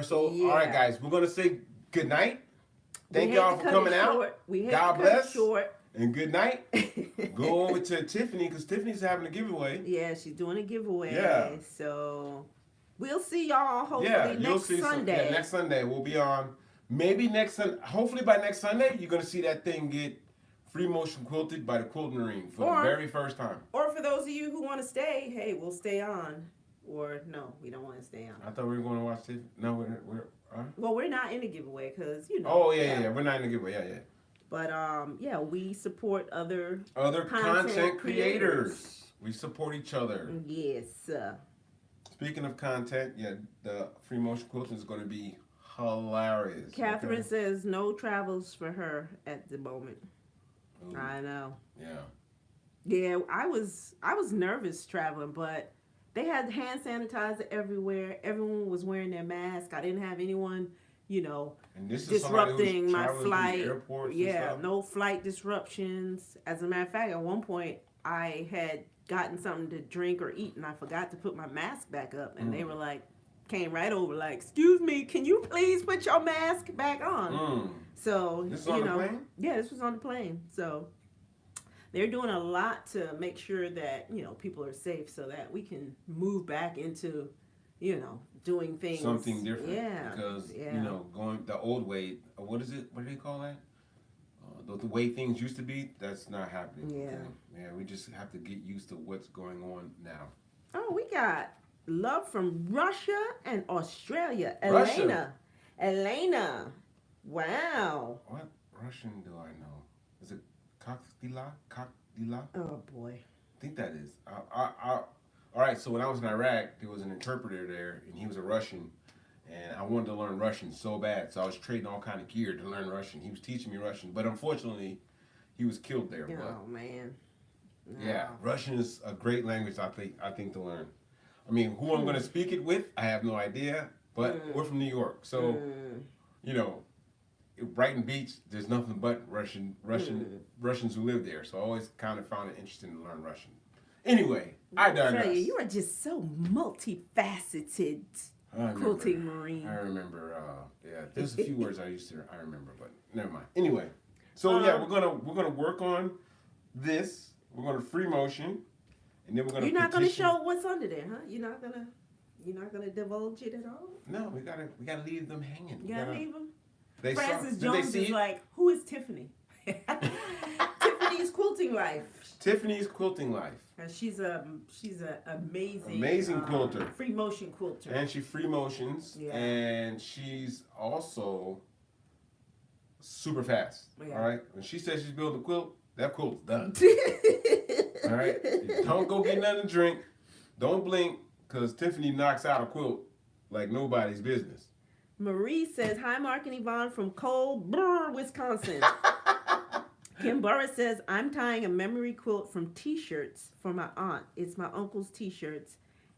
Speaker 2: right, guys, we're gonna say good night. Thank y'all for coming out. God bless. And good night. Go over to Tiffany because Tiffany's having a giveaway.
Speaker 1: Yeah, she's doing a giveaway.
Speaker 2: Yeah.
Speaker 1: So we'll see y'all hopefully next Sunday.
Speaker 2: Next Sunday we'll be on. Maybe next Sunday. Hopefully by next Sunday you're gonna see that thing get free motion quilted by the Quilting Marine for the very first time.
Speaker 1: Or for those of you who want to stay, hey, we'll stay on. Or no, we don't want to stay on.
Speaker 2: I thought we were going to watch Tiffany. No, we're
Speaker 1: well, we're not in a giveaway because you know.
Speaker 2: Oh yeah. We're not in a giveaway. Yeah.
Speaker 1: But we support other
Speaker 2: content creators. We support each other.
Speaker 1: Yes.
Speaker 2: Speaking of content, the free motion quilting is going to be hilarious.
Speaker 1: Catherine says no travels for her at the moment.
Speaker 2: Ooh.
Speaker 1: I know.
Speaker 2: Yeah.
Speaker 1: Yeah, I was nervous traveling, but they had hand sanitizer everywhere. Everyone was wearing their mask. I didn't have anyone,
Speaker 2: and this
Speaker 1: disrupting my flight.
Speaker 2: Yeah,
Speaker 1: no flight disruptions. As a matter of fact, at one point I had gotten something to drink or eat, and I forgot to put my mask back up, and they were like, came right over, like, "Excuse me, can you please put your mask back on?" So
Speaker 2: this was on the plane?
Speaker 1: Yeah, this was on the plane. So they're doing a lot to make sure that people are safe, so that we can move back into doing things
Speaker 2: something different.
Speaker 1: Yeah,
Speaker 2: because going the old way. What is it? What do they call that? The way things used to be. That's not happening.
Speaker 1: Yeah.
Speaker 2: Okay? Yeah. We just have to get used to what's going on now.
Speaker 1: Oh, we got love from Russia and Australia.
Speaker 2: Russia.
Speaker 1: Elena. Wow.
Speaker 2: What Russian do I know? Is it Kakdila?
Speaker 1: Oh boy.
Speaker 2: I think that is. All right. So when I was in Iraq, there was an interpreter there, and he was a Russian, and I wanted to learn Russian so bad. So I was trading all kind of gear to learn Russian. He was teaching me Russian, but unfortunately, he was killed there.
Speaker 1: Oh man. No.
Speaker 2: Yeah, Russian is a great language. I think to learn. I mean, who I'm going to speak it with, I have no idea. But we're from New York, so Brighton Beach, there's nothing but Russians who live there. So I always kind of found it interesting to learn Russian. Anyway, I digress.
Speaker 1: You are just so multifaceted, Quilting Marine.
Speaker 2: I remember. There's a few words I remember, but never mind. Anyway, so we're gonna work on this. We're gonna free motion, and then we're gonna.
Speaker 1: You're not gonna show what's under there, huh? You're not gonna divulge it at all.
Speaker 2: No, we gotta leave them hanging.
Speaker 1: You gotta leave them.
Speaker 2: They
Speaker 1: Francis Jones is like, who is Tiffany? Tiffany's Quilting Life.
Speaker 2: Tiffany's Quilting Life.
Speaker 1: And she's an amazing
Speaker 2: quilter.
Speaker 1: Free motion quilter.
Speaker 2: And she free motions. Yeah. And she's also super fast. Yeah. All right. When she says she's building a quilt, that quilt's done. All right. Don't go get nothing to drink. Don't blink. because Tiffany knocks out a quilt like nobody's business.
Speaker 1: Marie says, hi, Mark and Yvonne from Cold Brr, Wisconsin. Kim Burris says, I'm tying a memory quilt from t-shirts for my aunt. It's my uncle's t-shirts,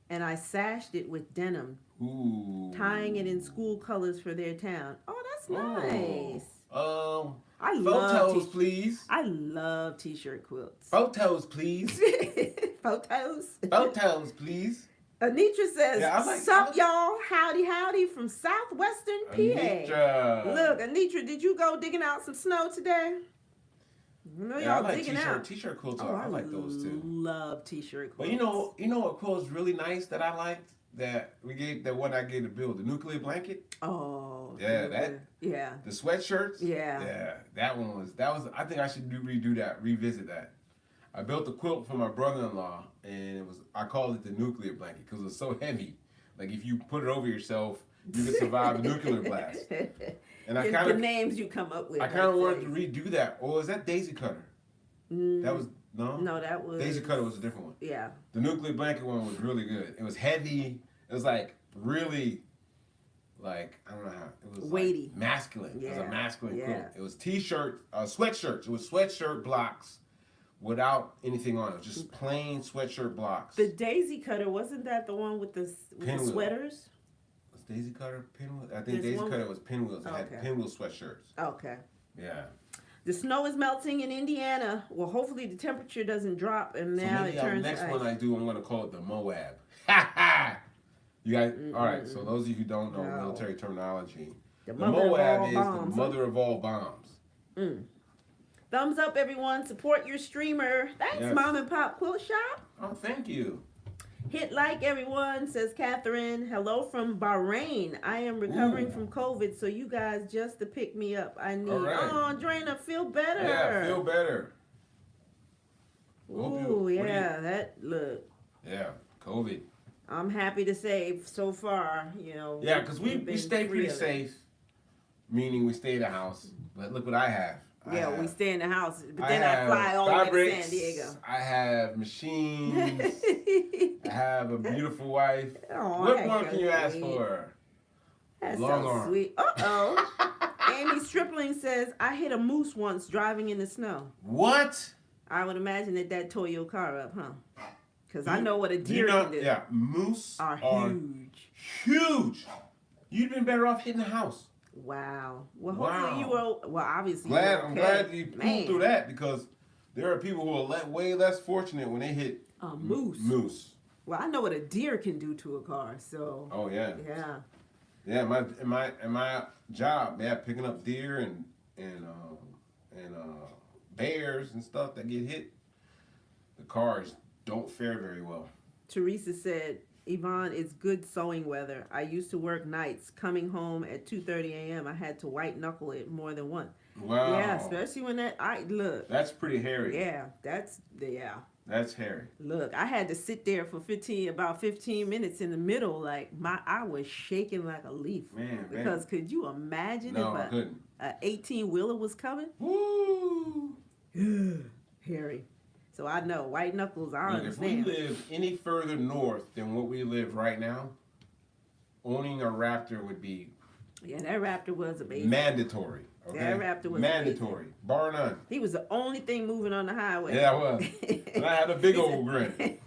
Speaker 1: and I sashed it with denim.
Speaker 2: Ooh.
Speaker 1: Tying it in school colors for their town. Oh, that's nice.
Speaker 2: I love photos, please.
Speaker 1: I love t-shirt quilts.
Speaker 2: Photos, please.
Speaker 1: Photos?
Speaker 2: Photos, please.
Speaker 1: Anitra says, sup, y'all? Howdy, howdy from southwestern PA.
Speaker 2: Anitra.
Speaker 1: Look, Anitra, did you go digging out some snow today? No,
Speaker 2: yeah,
Speaker 1: y'all
Speaker 2: I like
Speaker 1: digging out.
Speaker 2: T-shirt quilts. I like those too.
Speaker 1: Love t-shirt quilts.
Speaker 2: But you know what quilt's really nice that I liked? That one I gave to Bill, the nuclear blanket.
Speaker 1: Oh.
Speaker 2: Yeah, the sweatshirts.
Speaker 1: Yeah.
Speaker 2: Yeah, that was. I think I should revisit that. I built a quilt for my brother-in-law, and I called it the nuclear blanket because it was so heavy. Like if you put it over yourself, you could survive a nuclear blast. And I kind of
Speaker 1: the names you come up with.
Speaker 2: I kind of wanted to redo that. Or was that Daisy Cutter? That was no, that was Daisy Cutter was a different one.
Speaker 1: Yeah.
Speaker 2: The nuclear blanket one was really good. It was heavy. It was like really, like I don't know how it was
Speaker 1: weighty,
Speaker 2: like masculine. Yeah. It was a masculine quilt. It was sweatshirts. It was sweatshirt blocks without anything on it. Just plain sweatshirt blocks.
Speaker 1: The Daisy Cutter, wasn't that the one with the sweaters?
Speaker 2: Was Daisy Cutter pinwheel? I think Daisy Cutter was pinwheels. It had pinwheel sweatshirts.
Speaker 1: Okay.
Speaker 2: Yeah.
Speaker 1: The snow is melting in Indiana. Well, hopefully the temperature doesn't drop, and now it turns.
Speaker 2: Next one I do, I'm going to call it the Moab. Ha ha! You guys, all right. So those of you who don't know military terminology, the Moab is the mother of all bombs.
Speaker 1: Thumbs up, everyone. Support your streamer. Thanks, Mom and Pop Quilt Shop.
Speaker 2: Oh, thank you.
Speaker 1: Hit like, everyone, says Catherine. Hello from Bahrain. I am recovering from COVID, so you guys just to pick me up. I need. Oh, Drana, feel better.
Speaker 2: Yeah, feel better.
Speaker 1: Ooh, look.
Speaker 2: Yeah, COVID.
Speaker 1: I'm happy to say so far,
Speaker 2: Yeah, because we stay pretty safe, meaning we stay in the house. But look what I have.
Speaker 1: We stay in the house, but then I fly all the way to San Diego.
Speaker 2: I have machines. I have a beautiful wife.
Speaker 1: Oh,
Speaker 2: what more can you ask for?
Speaker 1: That's so sweet. Amy Stripling says, I hit a moose once driving in the snow.
Speaker 2: What?
Speaker 1: I would imagine that tore your car up, huh? Because I know what a deer can do.
Speaker 2: Yeah, moose
Speaker 1: are huge.
Speaker 2: Huge. You'd been better off hitting the house.
Speaker 1: Wow. Well, hopefully you were. Well, obviously.
Speaker 2: I'm glad you pulled through that because there are people who are way less fortunate when they hit
Speaker 1: a moose. Well, I know what a deer can do to a car, so.
Speaker 2: Oh yeah.
Speaker 1: Yeah.
Speaker 2: Yeah, my job, picking up deer and bears and stuff that get hit. The cars don't fare very well.
Speaker 1: Teresa said, Yvonne, it's good sewing weather. I used to work nights. Coming home at 2:30 a.m., I had to white knuckle it more than once.
Speaker 2: Wow.
Speaker 1: Yeah, especially when look.
Speaker 2: That's pretty hairy.
Speaker 1: Yeah,
Speaker 2: That's hairy.
Speaker 1: Look, I had to sit there for about 15 minutes in the middle, like I was shaking like a leaf.
Speaker 2: Man,
Speaker 1: because could you imagine
Speaker 2: if an
Speaker 1: 18-wheeler was coming?
Speaker 2: Woo!
Speaker 1: Hairy. So I know, white knuckles, I understand.
Speaker 2: If we live any further north than what we live right now, owning a Raptor would be...
Speaker 1: Yeah, that Raptor was amazing.
Speaker 2: Mandatory. Okay?
Speaker 1: That Raptor was
Speaker 2: mandatory,
Speaker 1: amazing.
Speaker 2: Bar none.
Speaker 1: He was the only thing moving on the highway.
Speaker 2: Yeah, it was. And I had a big old grin.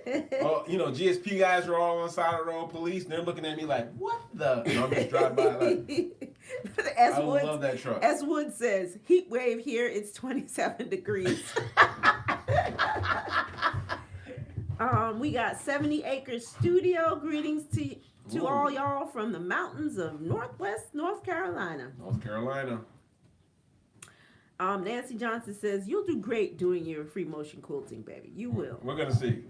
Speaker 2: GSP guys were all on the side of the road, police, and they're looking at me like, what the... And I'm just driving by like... I love that truck.
Speaker 1: S. Wood says, heat wave here, it's 27 degrees. We got 70 Acres Studio. Greetings to all y'all from the mountains of Northwest North Carolina. Nancy Johnson says, you'll do great doing your free motion quilting, baby. You will.
Speaker 2: We're going to see.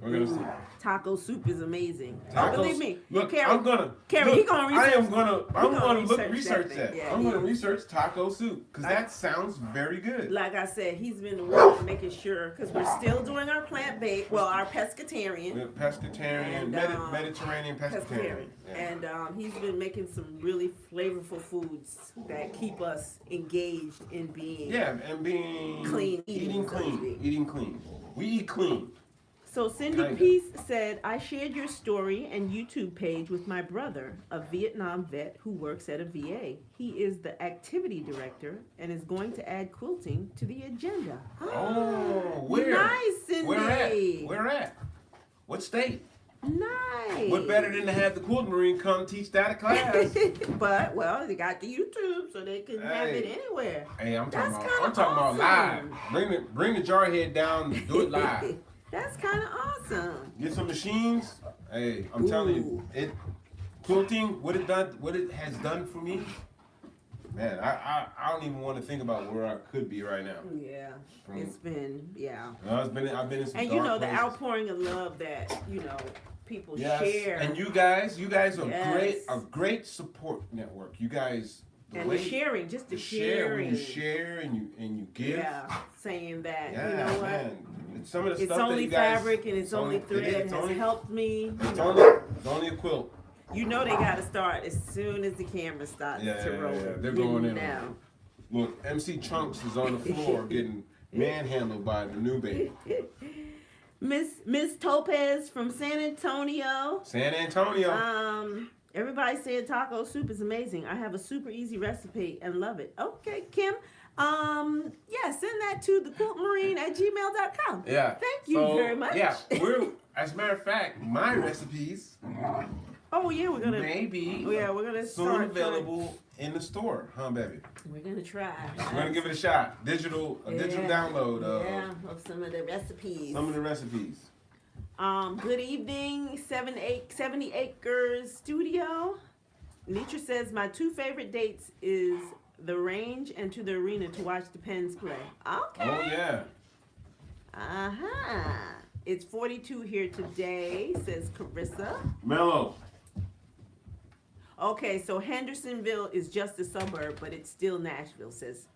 Speaker 1: Taco soup is amazing.
Speaker 2: Believe
Speaker 1: me.
Speaker 2: Look,
Speaker 1: Carrie,
Speaker 2: I'm going to.
Speaker 1: Carrie, I'm
Speaker 2: going to research that. Yeah, I'm going to research taco soup because that sounds very good.
Speaker 1: Like I said, he's been working making sure, because we're still doing our plant-based, our pescatarian.
Speaker 2: Mediterranean pescatarian.
Speaker 1: Yeah. And he's been making some really flavorful foods that keep us engaged in being
Speaker 2: and being
Speaker 1: clean,
Speaker 2: eating clean. We eat clean.
Speaker 1: So Cindy
Speaker 2: Kinda.
Speaker 1: Peace said, I shared your story and YouTube page with my brother, a Vietnam vet who works at a VA. He is the activity director and is going to add quilting to the agenda.
Speaker 2: Oh, where?
Speaker 1: Nice, Cindy.
Speaker 2: Where at? What state?
Speaker 1: Nice.
Speaker 2: What better than to have the Quilting Marine come teach that at class?
Speaker 1: But, well, they got the YouTube so they can have it anywhere.
Speaker 2: Hey, I'm talking
Speaker 1: That's
Speaker 2: about
Speaker 1: awesome.
Speaker 2: live. Bring the jarhead down, do it live.
Speaker 1: That's kind of awesome.
Speaker 2: Get some machines. Hey, I'm telling you, quilting, what it has done for me. Man, I don't even want to think about where I could be right now.
Speaker 1: Yeah, it's been,
Speaker 2: I've been in some
Speaker 1: and
Speaker 2: dark
Speaker 1: you know the
Speaker 2: places.
Speaker 1: outpouring of love that people
Speaker 2: Yes.
Speaker 1: share,
Speaker 2: And you guys are
Speaker 1: Yes.
Speaker 2: a great support network. You guys,
Speaker 1: and the sharing, just the sharing,
Speaker 2: when you share and you give.
Speaker 1: yeah, saying that
Speaker 2: Yeah,
Speaker 1: you know what,
Speaker 2: man. Some of the
Speaker 1: it's
Speaker 2: stuff
Speaker 1: only
Speaker 2: that you guys,
Speaker 1: fabric and it's only thread
Speaker 2: it's
Speaker 1: has
Speaker 2: only,
Speaker 1: helped me.
Speaker 2: It's only a quilt.
Speaker 1: You know they got to start as soon as the camera starts to roll.
Speaker 2: Yeah. They're going in
Speaker 1: now.
Speaker 2: on it. Look, MC Chunks is on the floor getting manhandled by the new baby.
Speaker 1: Miss Topez from San Antonio.
Speaker 2: San Antonio.
Speaker 1: Everybody's saying taco soup is amazing. I have a super easy recipe and love it. Okay, Kim. Send that to thequiltmarine@gmail.com.
Speaker 2: Yeah.
Speaker 1: Thank you very much.
Speaker 2: Yeah, as a matter of fact, my recipes
Speaker 1: Oh yeah, we're gonna
Speaker 2: maybe
Speaker 1: we're gonna
Speaker 2: soon
Speaker 1: start
Speaker 2: available in the store, huh, baby?
Speaker 1: We're gonna try.
Speaker 2: We're gonna give it a shot. Digital download
Speaker 1: of some of the recipes.
Speaker 2: some of the recipes.
Speaker 1: Good evening, 70 Acres Studio. Nietzsche says my two favorite dates is the range and to the arena to watch the Pens play. Okay.
Speaker 2: Oh yeah.
Speaker 1: It's 42 here today, says Carissa.
Speaker 2: Mellow.
Speaker 1: Okay, so Hendersonville is just a suburb, but it's still Nashville, says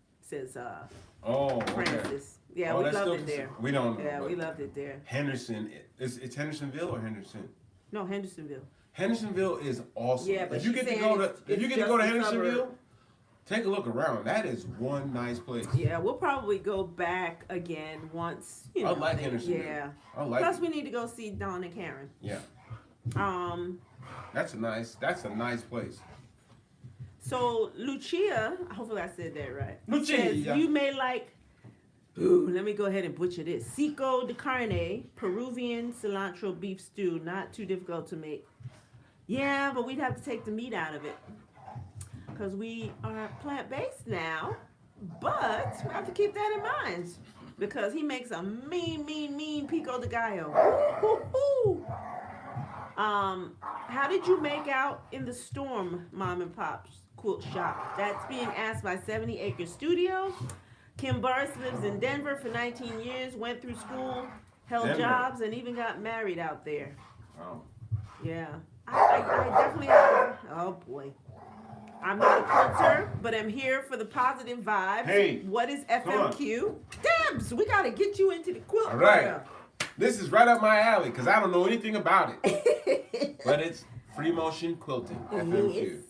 Speaker 2: Oh, okay.
Speaker 1: Francis. Yeah,
Speaker 2: Oh,
Speaker 1: we
Speaker 2: that's
Speaker 1: loved
Speaker 2: still
Speaker 1: it there.
Speaker 2: We don't know.
Speaker 1: Yeah,
Speaker 2: but
Speaker 1: we loved it there.
Speaker 2: Henderson. It's Hendersonville or Henderson?
Speaker 1: No, Hendersonville.
Speaker 2: Hendersonville is awesome.
Speaker 1: Yeah, but
Speaker 2: if you
Speaker 1: she's
Speaker 2: get to
Speaker 1: saying
Speaker 2: go to
Speaker 1: it's
Speaker 2: if you get to
Speaker 1: just
Speaker 2: go to
Speaker 1: a
Speaker 2: Hendersonville,
Speaker 1: suburb.
Speaker 2: take a look around. That is one nice place.
Speaker 1: Yeah, we'll probably go back again once.
Speaker 2: I like Hendersonville.
Speaker 1: Yeah.
Speaker 2: I like
Speaker 1: Plus,
Speaker 2: it.
Speaker 1: we need to go see Dawn and Karen.
Speaker 2: Yeah.
Speaker 1: That's
Speaker 2: a nice place.
Speaker 1: So Lucia, hopefully I said that right.
Speaker 2: Lucia.
Speaker 1: Says, you may like. Ooh, let me go ahead and butcher this. Cico de carne, Peruvian cilantro beef stew. Not too difficult to make. Yeah, but we'd have to take the meat out of it. Because we are plant-based now. But we have to keep that in mind. Because he makes a mean pico de gallo. Woo-hoo-hoo. How did you make out in the storm, Mom and Pop's quilt shop? That's being asked by 70 Acre Studio. Kim Burris lives in Denver for 19 years, went through school, held
Speaker 2: Denver.
Speaker 1: jobs, and even got married out there.
Speaker 2: Wow.
Speaker 1: Yeah. I definitely have, oh boy. I'm not a quilter, but I'm here for the positive vibes.
Speaker 2: Hey,
Speaker 1: what is
Speaker 2: come
Speaker 1: FMQ? Debs, we got to get you into the quilt
Speaker 2: All right.
Speaker 1: world.
Speaker 2: This is right up my alley because I don't know anything about it. But it's free motion quilting, FMQ.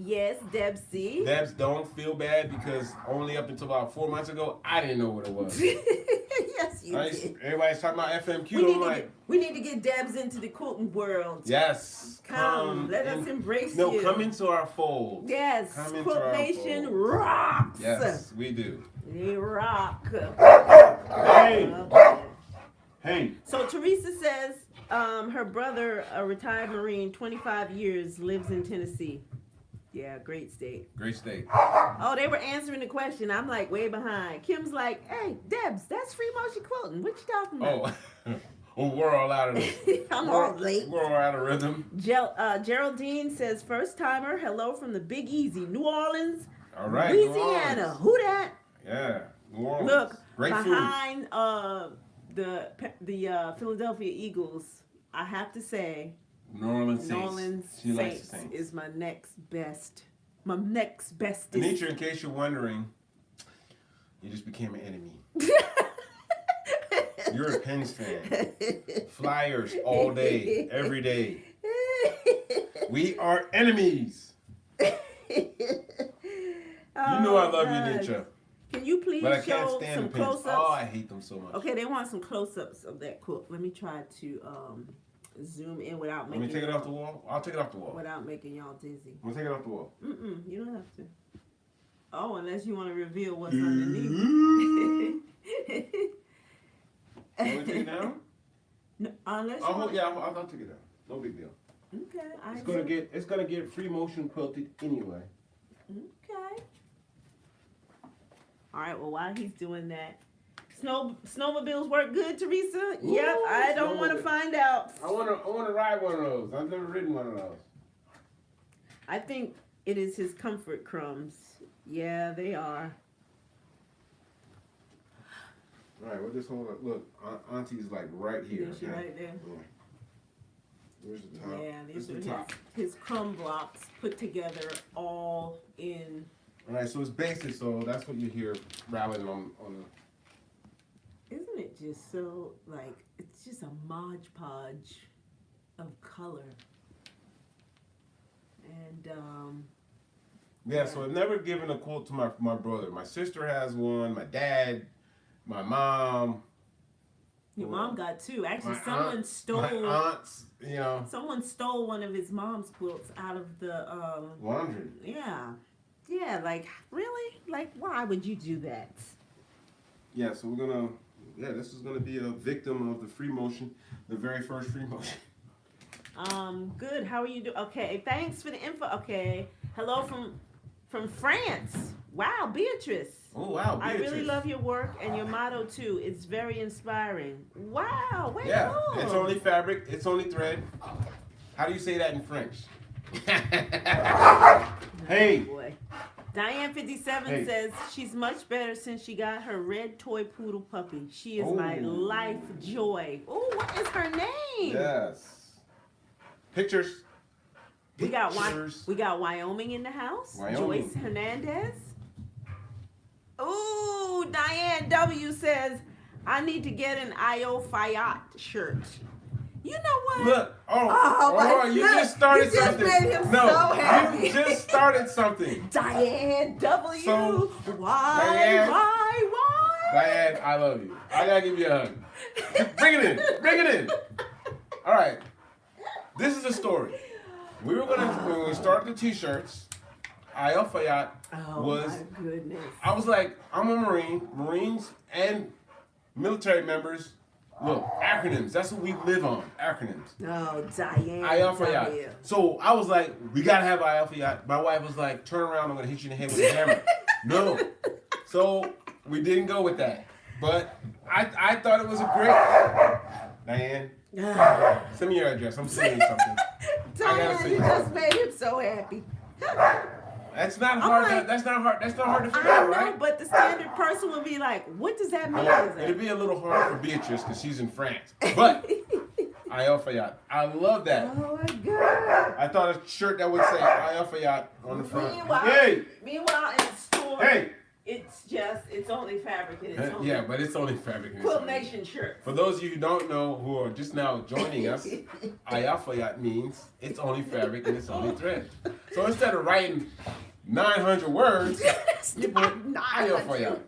Speaker 1: Yes, Debsy.
Speaker 2: Debs, don't feel bad because only up until about 4 months ago, I didn't know what it was.
Speaker 1: Yes, you did.
Speaker 2: Everybody's talking about FMQ.
Speaker 1: We need to get Debs into the quilting world.
Speaker 2: Yes.
Speaker 1: Come, let us embrace you.
Speaker 2: No, come into our fold.
Speaker 1: Yes,
Speaker 2: Come into
Speaker 1: Quilt
Speaker 2: our
Speaker 1: Nation
Speaker 2: fold.
Speaker 1: rocks.
Speaker 2: Yes, we do.
Speaker 1: They rock.
Speaker 2: Hey.
Speaker 1: Okay.
Speaker 2: Hey.
Speaker 1: So Teresa says her brother, a retired Marine, 25 years, lives in Tennessee. Yeah, great state.
Speaker 2: Great state.
Speaker 1: Oh, they were answering the question. I'm like way behind. Kim's like, hey, Debs, that's free motion quilting. What you talking about?
Speaker 2: Oh, we're all out of it.
Speaker 1: I'm all late.
Speaker 2: We're all out of rhythm.
Speaker 1: Geraldine says, first timer, hello from the Big Easy, New Orleans,
Speaker 2: All right.
Speaker 1: Louisiana. Who that?
Speaker 2: Yeah, New Orleans.
Speaker 1: Look,
Speaker 2: Great food.
Speaker 1: behind the Philadelphia Eagles, I have to say,
Speaker 2: New Orleans Saints.
Speaker 1: New Orleans
Speaker 2: She likes the
Speaker 1: Saints
Speaker 2: Saints.
Speaker 1: is my next bestest.
Speaker 2: Anitra, in case you're wondering, you just became an enemy. You're a Pens fan. Flyers all day, every day. We are enemies. You know I love you, Nietzsche.
Speaker 1: Can you please
Speaker 2: But I can't
Speaker 1: show
Speaker 2: stand
Speaker 1: some
Speaker 2: the pins.
Speaker 1: close-ups?
Speaker 2: Oh, I hate them so much.
Speaker 1: Okay, they want some close-ups of that quilt. Let me try to zoom in without
Speaker 2: Let
Speaker 1: making.
Speaker 2: me take it off the wall. I'll take it off the wall.
Speaker 1: Without making y'all dizzy.
Speaker 2: I'm gonna take it off the wall.
Speaker 1: You don't have to. Oh, unless you want to reveal what's underneath.
Speaker 2: Want me to take it down?
Speaker 1: No, unless you
Speaker 2: I'll take it down. No big deal.
Speaker 1: Okay,
Speaker 2: It's gonna get free motion quilted anyway.
Speaker 1: Okay. All right. Well, while he's doing that, snowmobiles work good, Teresa.
Speaker 2: Ooh,
Speaker 1: yep. I don't want to find out.
Speaker 2: I wanna ride one of those. I've never ridden one of those.
Speaker 1: I think it is his comfort crumbs. Yeah, they are.
Speaker 2: All right, we'll just hold up. Look, Auntie's like right here.
Speaker 1: Is she
Speaker 2: okay?
Speaker 1: right there?
Speaker 2: Yeah. Where's the top?
Speaker 1: Yeah, these
Speaker 2: This
Speaker 1: are
Speaker 2: is the top.
Speaker 1: his crumb blocks put together all in.
Speaker 2: All right, so it's basic, so that's what you hear rattling on the.
Speaker 1: Isn't it just so, like, it's just a Mod Podge of color. And,
Speaker 2: Yeah, so I've never given a quilt to my brother. My sister has one, my dad, my mom.
Speaker 1: your mom got two. Actually,
Speaker 2: My
Speaker 1: someone
Speaker 2: aunt,
Speaker 1: stole.
Speaker 2: My aunts, you know.
Speaker 1: Someone stole one of his mom's quilts out of the,
Speaker 2: Laundry.
Speaker 1: yeah. Yeah, like, really? Like, why would you do that?
Speaker 2: Yeah, so we're gonna, this is gonna be a victim of the free motion, the very first free motion.
Speaker 1: Good. How are you doing? Okay, thanks for the info. Okay, hello from France. Wow, Beatrice.
Speaker 2: Oh wow,
Speaker 1: I
Speaker 2: Beatrice.
Speaker 1: really love your work and your motto too. It's very inspiring. Wow, way
Speaker 2: Yeah,
Speaker 1: cool.
Speaker 2: it's only fabric, it's only thread. How do you say that in French? Hey.
Speaker 1: Oh, boy. Diane 57
Speaker 2: Hey.
Speaker 1: says she's much better since she got her red toy poodle puppy. She is my life joy. Oh, what is her name?
Speaker 2: Yes. Pictures.
Speaker 1: We got
Speaker 2: Pictures.
Speaker 1: Wyoming in the house.
Speaker 2: Wyoming.
Speaker 1: Joyce Hernandez. Ooh, Diane W says I need to get an Io Fayette shirt. You know what?
Speaker 2: Look, you
Speaker 1: look,
Speaker 2: just started
Speaker 1: you just
Speaker 2: something.
Speaker 1: made him
Speaker 2: no,
Speaker 1: so happy.
Speaker 2: you just started something.
Speaker 1: Diane W.
Speaker 2: So,
Speaker 1: why?
Speaker 2: Diane, I love you. I gotta give you a hug. Bring it in. All right, this is a story. We were gonna when we started the t-shirts. Io Fayette was.
Speaker 1: My goodness.
Speaker 2: I was like, I'm a Marine. Marines and military members. Look, acronyms. That's what we live on. Acronyms.
Speaker 1: Oh, Diane.
Speaker 2: Io Fayette. So I was like, we gotta have Io Fayette. My wife was like, turn around, I'm gonna hit you in the head with a hammer. No. So we didn't go with that. But I thought it was a great. Diane, send me your address. I'm sending you something.
Speaker 1: Diane, you just made him so happy.
Speaker 2: That's not hard.
Speaker 1: Like,
Speaker 2: that's not hard to figure
Speaker 1: I
Speaker 2: out,
Speaker 1: know,
Speaker 2: right?
Speaker 1: but the standard person would be like, what does that mean?
Speaker 2: It'd be a little hard for Beatrice because she's in France. But Io Fayette. I love that.
Speaker 1: Oh my God.
Speaker 2: I thought a shirt that would say Io Fayette on the front.
Speaker 1: Meanwhile, in the store,
Speaker 2: Hey!
Speaker 1: it's only fabric and it's only
Speaker 2: Yeah, but it's only fabric. and it's
Speaker 1: Quilt
Speaker 2: only-
Speaker 1: Nation shirt.
Speaker 2: For those of you who don't know, who are just now joining us, Io Fayette means it's only fabric and it's only thread. So instead of writing 900 words, you put Io Fayette.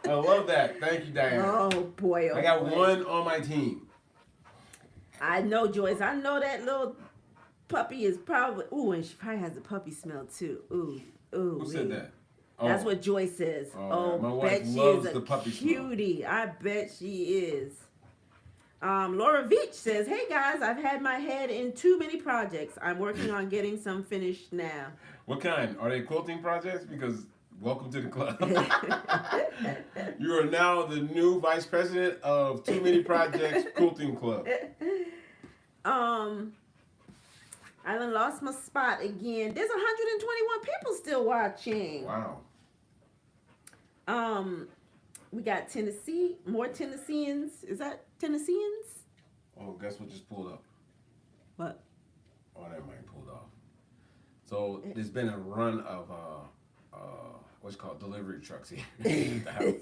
Speaker 2: I love that. Thank you, Diane.
Speaker 1: Oh boy,
Speaker 2: I got one on my team.
Speaker 1: I know, Joyce. I know that little puppy is probably. Ooh, and she probably has a puppy smell too. Ooh.
Speaker 2: Who said that?
Speaker 1: That's what Joyce says.
Speaker 2: Oh, my wife
Speaker 1: bet she
Speaker 2: loves
Speaker 1: is a
Speaker 2: the puppy smell.
Speaker 1: cutie. I bet she is. Laura Veach says, "Hey guys, I've had my head in too many projects. I'm working on getting some finished now."
Speaker 2: What kind? Are they quilting projects? Because welcome to the club. You are now the new vice president of Too Many Projects Quilting Club.
Speaker 1: I done lost my spot again. There's 121 people still watching.
Speaker 2: Wow.
Speaker 1: We got Tennessee, more Tennesseans. Is that Tennesseans?
Speaker 2: Oh, guess what just pulled up?
Speaker 1: What?
Speaker 2: Oh, that might pulled off. So there's been a run of what's called delivery trucks here. At the house.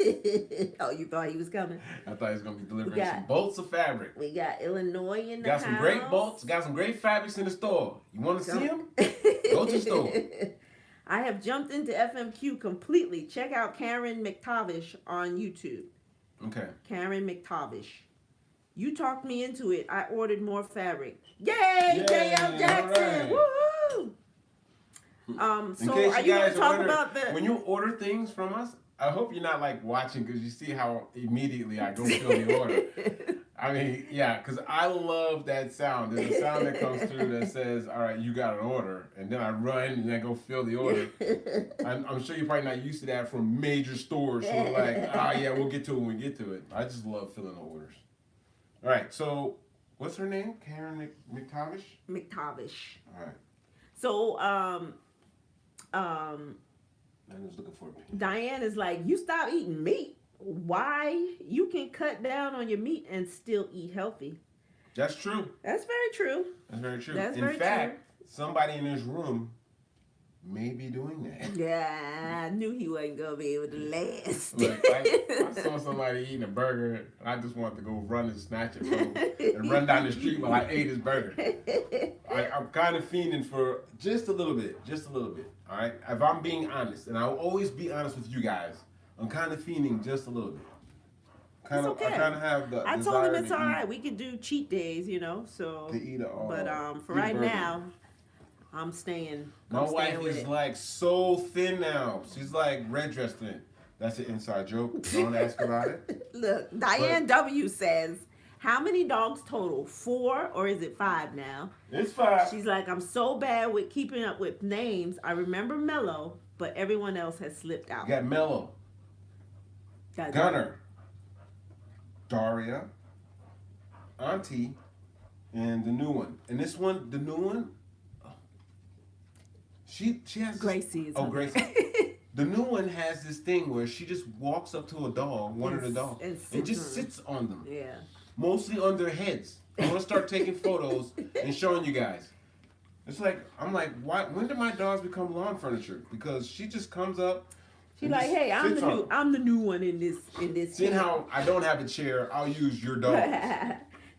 Speaker 1: Oh, you thought he was coming?
Speaker 2: I thought he was gonna be delivering
Speaker 1: We got-
Speaker 2: some bolts of fabric.
Speaker 1: We got Illinois in the
Speaker 2: Got
Speaker 1: house.
Speaker 2: some great bolts. Got some great fabrics in the store. You want to see them? Go to the store.
Speaker 1: I have jumped into FMQ completely. Check out Karen McTavish on YouTube.
Speaker 2: Okay.
Speaker 1: Karen McTavish. You talked me into it. I ordered more fabric. Yay,
Speaker 2: Yay,
Speaker 1: J.L. Jackson!
Speaker 2: all
Speaker 1: Woohoo!
Speaker 2: In
Speaker 1: So
Speaker 2: case
Speaker 1: are you going
Speaker 2: guys
Speaker 1: to talk
Speaker 2: wonder,
Speaker 1: about the...
Speaker 2: when you order things from us, I hope you're not like watching because you see how immediately I go fill the order. I mean, yeah, because I love that sound. There's a sound that comes through that says, all right, you got an order. And then I run and then go fill the order. I'm sure you're probably not used to that from major stores. So like, yeah, we'll get to it when we get to it. I just love filling the orders. All right, so what's her name? Karen McTavish?
Speaker 1: McTavish.
Speaker 2: All right.
Speaker 1: So,
Speaker 2: I was looking for a pen.
Speaker 1: Diane is like, you stop eating meat. Why? You can cut down on your meat and still eat healthy.
Speaker 2: That's true.
Speaker 1: That's very true.
Speaker 2: That's very true.
Speaker 1: That's
Speaker 2: in
Speaker 1: very
Speaker 2: fact, somebody in this room may be doing that.
Speaker 1: Yeah, I knew he wasn't going to be able to last.
Speaker 2: Look, I saw somebody eating a burger, and I just wanted to go run and snatch it from him and run down the street while I ate his burger. I'm kind of fiending for just a little bit. All right? If I'm being honest, and I'll always be honest with you guys, I'm kind of fiending just a little bit.
Speaker 1: It's okay.
Speaker 2: I kind of have the
Speaker 1: I told
Speaker 2: desire
Speaker 1: him it's
Speaker 2: to
Speaker 1: all
Speaker 2: eat-
Speaker 1: right. We could do cheat days, so.
Speaker 2: To eat it all.
Speaker 1: But for
Speaker 2: eat a
Speaker 1: right
Speaker 2: burger.
Speaker 1: now, I'm staying.
Speaker 2: My wife is like so thin now. She's like red dress thin. That's an inside joke. Don't ask about it.
Speaker 1: Look, Diane W says, how many dogs total? 4 or is it 5 now?
Speaker 2: It's 5.
Speaker 1: She's like, I'm so bad with keeping up with names. I remember Mello, but everyone else has slipped out.
Speaker 2: You got Mello,
Speaker 1: Got
Speaker 2: Gunner, Daria, Auntie, and the new one. And this one, the new one, she has this-
Speaker 1: Gracie is
Speaker 2: Oh,
Speaker 1: her-
Speaker 2: Gracie. The new one has this thing where she just walks up to a dog, one of the
Speaker 1: Yes,
Speaker 2: dogs,
Speaker 1: and
Speaker 2: and just
Speaker 1: sits on
Speaker 2: sits on them,
Speaker 1: Yeah.
Speaker 2: mostly on their heads. I want to start taking photos and showing you guys. It's like, I'm like, why? When did my dogs become lawn furniture? Because she just comes up.
Speaker 1: She's
Speaker 2: and
Speaker 1: like,
Speaker 2: just
Speaker 1: hey,
Speaker 2: sits on them.
Speaker 1: I'm the new one in this.
Speaker 2: Seeing how I don't have a chair, I'll use your dog.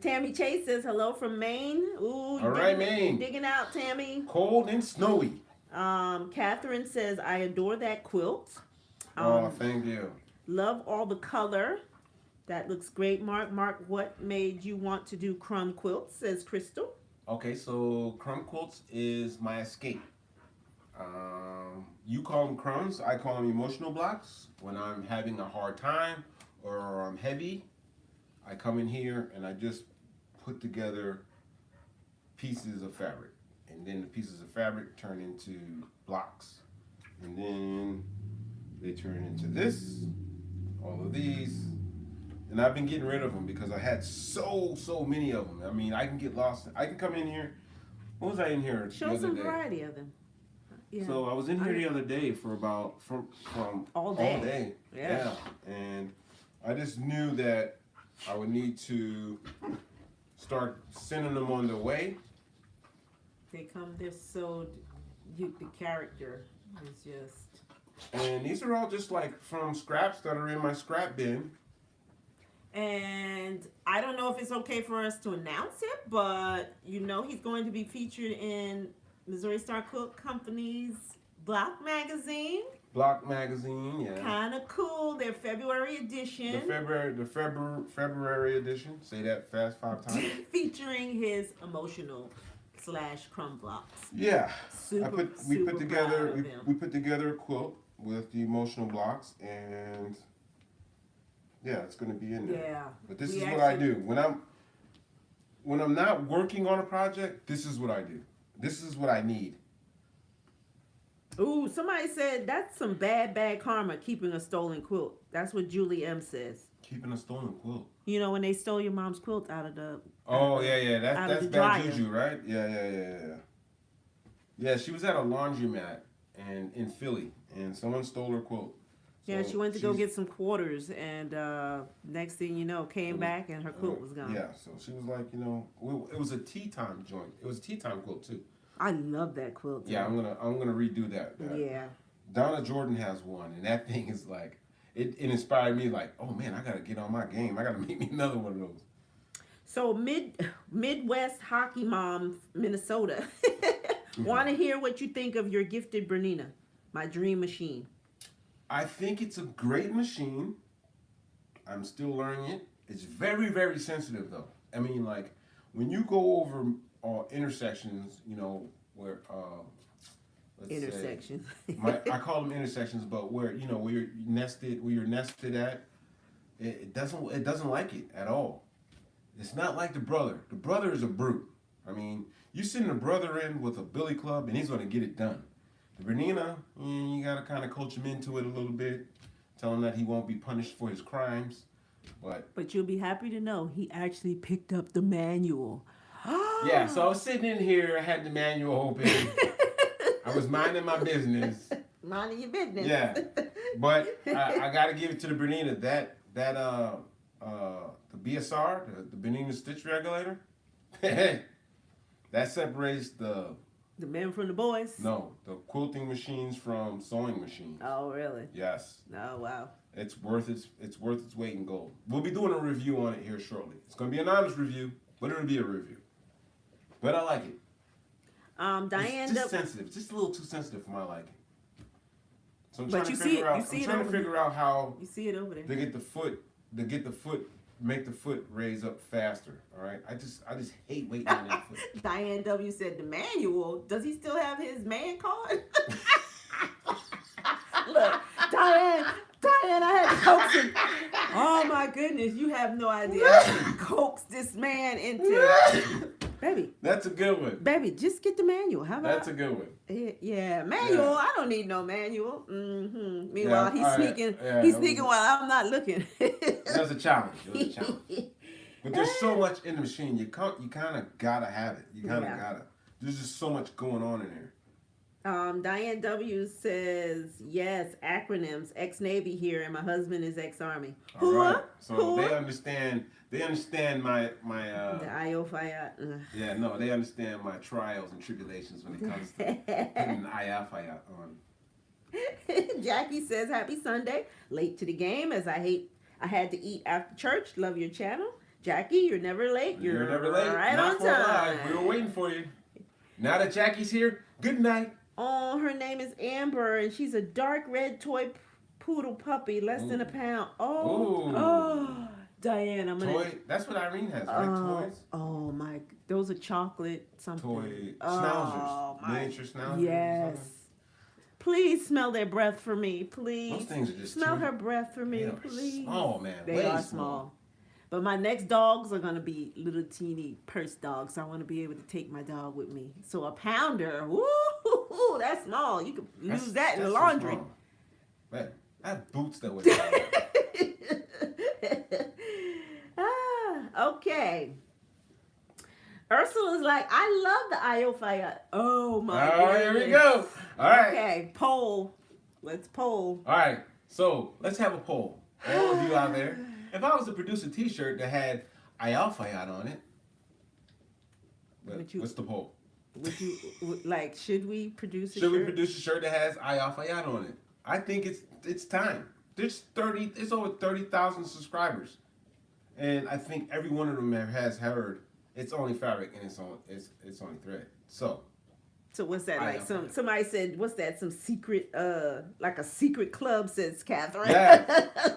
Speaker 1: Tammy Chase says hello from Maine. Ooh,
Speaker 2: All right, Maine.
Speaker 1: Digging out, Tammy.
Speaker 2: Cold and snowy.
Speaker 1: Catherine says, I adore that quilt.
Speaker 2: Oh, thank you.
Speaker 1: Love all the color. That looks great, Mark. Mark, what made you want to do crumb quilts? Says Crystal.
Speaker 2: Okay, so crumb quilts is my escape. You call them crumbs, I call them emotional blocks. When I'm having a hard time or I'm heavy, I come in here and I just put together pieces of fabric. And then the pieces of fabric turn into blocks. And then they turn into this, all of these. And I've been getting rid of them because I had so many of them. I mean, I can get lost. I can come in here. What was I in here
Speaker 1: Show
Speaker 2: the other
Speaker 1: some
Speaker 2: day?
Speaker 1: variety of them. Yeah.
Speaker 2: So I was in here the other day for about from
Speaker 1: All day.
Speaker 2: Yeah. And I just knew that I would need to start sending them on their way.
Speaker 1: They come, they're so, the character is just.
Speaker 2: And these are all just like from scraps that are in my scrap bin.
Speaker 1: And I don't know if it's okay for us to announce it, but he's going to be featured in Missouri Star Quilt Company's Block Magazine.
Speaker 2: Block Magazine, yeah.
Speaker 1: Kind of cool. Their February edition.
Speaker 2: The February edition. Say that fast 5 times.
Speaker 1: Featuring his emotional / crumb blocks.
Speaker 2: Yeah. We
Speaker 1: Super
Speaker 2: put together
Speaker 1: proud of him.
Speaker 2: we put together a quilt with the emotional blocks, and yeah, it's going to be in there.
Speaker 1: Yeah.
Speaker 2: But this is what I do when I'm not working on a project. This is what I do. This is what I need.
Speaker 1: Ooh, somebody said that's some bad karma keeping a stolen quilt. That's what Julie M says.
Speaker 2: Keeping a stolen quilt.
Speaker 1: When they stole your mom's quilt out of the.
Speaker 2: Oh yeah. That's
Speaker 1: the
Speaker 2: bad
Speaker 1: dryer.
Speaker 2: juju, right? Yeah. Yeah, she was at a laundromat and in Philly, and someone stole her quilt.
Speaker 1: Yeah,
Speaker 2: So
Speaker 1: she went to go get some quarters, and next thing you know, came back and her quilt was gone.
Speaker 2: Yeah, so she was like, it was a tea time joint. It was a tea time quilt too.
Speaker 1: I love that quilt.
Speaker 2: Yeah, I'm gonna redo that.
Speaker 1: Yeah.
Speaker 2: Donna Jordan has one, and that thing is like, it inspired me. Like, oh man, I gotta get on my game. I gotta make me another one of those.
Speaker 1: So Midwest Hockey Mom, Minnesota, want to hear what you think of your gifted Bernina. My dream machine.
Speaker 2: I think it's a great machine. I'm still learning it. It's very, very sensitive though. I mean, like when you go over intersections, where let's
Speaker 1: Intersections.
Speaker 2: say I call them intersections, but where where you're nested at, it doesn't like it at all. It's not like the brother. The brother is a brute. I mean, you send the brother in with a billy club and he's going to get it done. The Bernina, you got to kind of coach him into it a little bit, tell him that he won't be punished for his crimes.
Speaker 1: But you'll be happy to know he actually picked up the manual.
Speaker 2: Yeah, so I was sitting in here, I had the manual open. I was minding my business.
Speaker 1: Minding your business.
Speaker 2: Yeah, but I got to give it to the Bernina. That the BSR, the Bernina stitch regulator, that separates the
Speaker 1: men from the boys.
Speaker 2: No, the quilting machines from sewing machines.
Speaker 1: Oh, really?
Speaker 2: Yes.
Speaker 1: Oh, wow.
Speaker 2: It's worth its weight in gold. We'll be doing a review on it here shortly. It's going to be an honest review, but it'll be a review. But I like it.
Speaker 1: Diane,
Speaker 2: it's just sensitive. It's just a little too sensitive for my liking. So I'm
Speaker 1: but
Speaker 2: trying
Speaker 1: you
Speaker 2: to
Speaker 1: see
Speaker 2: figure
Speaker 1: it.
Speaker 2: out.
Speaker 1: You see
Speaker 2: I'm
Speaker 1: it
Speaker 2: trying
Speaker 1: over
Speaker 2: to figure out how
Speaker 1: you see it over there.
Speaker 2: They get the foot, make the foot raise up faster. All right. I just hate waiting on that foot.
Speaker 1: Diane W said the manual. Does he still have his man card? Look, Diane, I had to coax him. Oh my goodness, you have no idea. I had to coax this man into. Baby.
Speaker 2: That's a good one.
Speaker 1: Baby, just get the manual. How about?
Speaker 2: That's a good one.
Speaker 1: Yeah, manual. Yeah. I don't need no manual. Mm-hmm. Meanwhile, he's sneaking. He's sneaking while I'm not looking.
Speaker 2: That was a challenge. But there's so much in the machine. You kind of gotta have it. You kind of gotta. There's just so much going on in there.
Speaker 1: Diane W says yes. Acronyms. Ex-Navy here, and my husband is ex-Army.
Speaker 2: All right. So they understand. They understand my
Speaker 1: the IOFIAT.
Speaker 2: Yeah, no, they understand my trials and tribulations when it comes to putting the IOFIAT on.
Speaker 1: Jackie says happy Sunday. Late to the game as I had to eat after church. Love your channel. Jackie, you're never late. You're
Speaker 2: never late.
Speaker 1: Right
Speaker 2: Not
Speaker 1: on
Speaker 2: for
Speaker 1: time.
Speaker 2: live. We were waiting for you. Now that Jackie's here, good night.
Speaker 1: Oh, her name is Amber, and she's a dark red toy poodle puppy, less than a pound. Oh, Diane, I'm gonna.
Speaker 2: Toy. That's what Irene has, right? Toys.
Speaker 1: Oh my, those are chocolate something.
Speaker 2: Toy schnauzers, miniature schnauzers.
Speaker 1: Yes. Please smell their breath for me, please.
Speaker 2: Those things are just
Speaker 1: smell her breath for me, please.
Speaker 2: Small, man.
Speaker 1: They are small. But my next dogs are gonna be little teeny purse dogs. So I want to be able to take my dog with me. So a pounder, woo, that's small. You could use that in the laundry.
Speaker 2: Man, I have boots that weigh.
Speaker 1: Okay. Ursula's like, I love the IOFIAT. Oh my goodness.
Speaker 2: Here we go. All right.
Speaker 1: Okay, poll. Let's poll.
Speaker 2: All right. So let's have a poll. All of you out there. If I was to produce a T-shirt that had IOFIAT on it, what's the poll?
Speaker 1: Would you should we produce a shirt?
Speaker 2: Should we produce a shirt that has IOFIAT on it? I think it's time. It's over 30,000 subscribers. And I think every one of them has heard it's only fabric and it's only thread. So
Speaker 1: what's that like? Somebody said, what's that? Some secret, like a secret club, says Catherine.
Speaker 2: Yeah,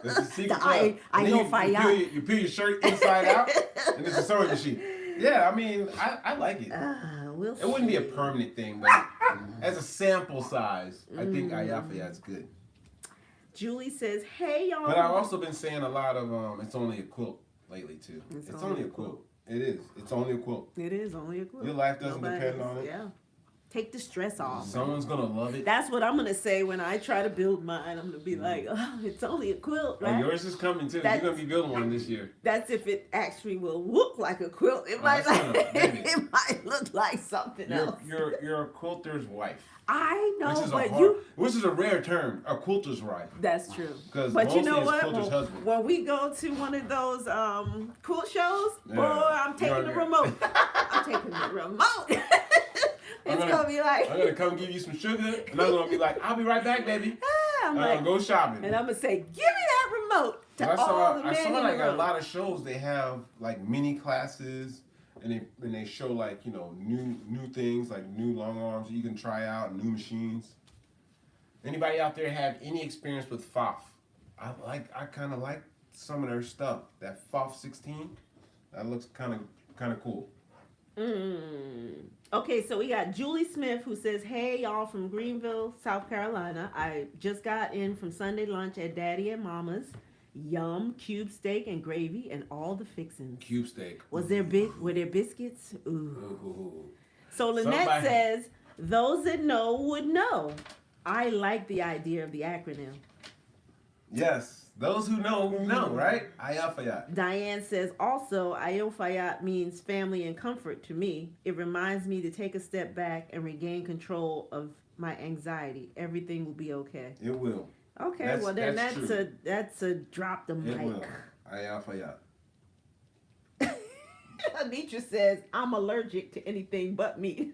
Speaker 2: it's a secret club.
Speaker 1: IOFIAT.
Speaker 2: You peel your shirt inside out, and it's a sewing machine. Yeah, I mean, I like it. It wouldn't be a permanent thing, but as a sample size, I think IOFIAT's good.
Speaker 1: Julie says, hey, y'all.
Speaker 2: But I've also been saying a lot of it's only a quilt lately, too. It's only a quilt. It is. It's only a quilt.
Speaker 1: It is only a quilt.
Speaker 2: Your life doesn't depend on it.
Speaker 1: Yeah. Take the stress off.
Speaker 2: Someone's going to love it.
Speaker 1: That's what I'm going to say when I try to build mine. I'm going to be like, oh, it's only a quilt, right?
Speaker 2: Oh, yours is coming, too. You're going to be building one this year.
Speaker 1: That's if it actually will look like a quilt. It might look like something else.
Speaker 2: You're a quilter's wife.
Speaker 1: I know,
Speaker 2: which is a rare term, a quilter's wife.
Speaker 1: That's true.
Speaker 2: But
Speaker 1: you know what?
Speaker 2: When
Speaker 1: we go to one of those quilt shows, boy, I'm taking the remote. I'm taking the remote. It's gonna be like,
Speaker 2: I'm gonna come give you some sugar, and I'm gonna be like, I'll be right back, baby. I'm gonna go shopping.
Speaker 1: And I'm gonna say, give me that remote. I saw like
Speaker 2: a lot of shows. They have like mini classes, and they show like new things, like new long arms that you can try out, new machines. Anybody out there have any experience with FOF? I kind of like some of their stuff. That FOF 16, that looks kind of cool.
Speaker 1: Okay, so we got Julie Smith who says, "Hey y'all from Greenville, South Carolina. I just got in from Sunday lunch at Daddy and Mama's. Yum, cube steak and gravy and all the fixings.
Speaker 2: Cube steak.
Speaker 1: Were there biscuits? Ooh.
Speaker 2: Ooh.
Speaker 1: So Lynette says, those that know would know. I like the idea of the acronym.
Speaker 2: Yes, those who know, right? Ayafayat.
Speaker 1: Diane says, also, Ayofayat means family and comfort to me. It reminds me to take a step back and regain control of my anxiety. Everything will be okay.
Speaker 2: It will.
Speaker 1: Okay, that's a drop the mic.
Speaker 2: It will. Ayafayat.
Speaker 1: Anitra says, I'm allergic to anything but meat.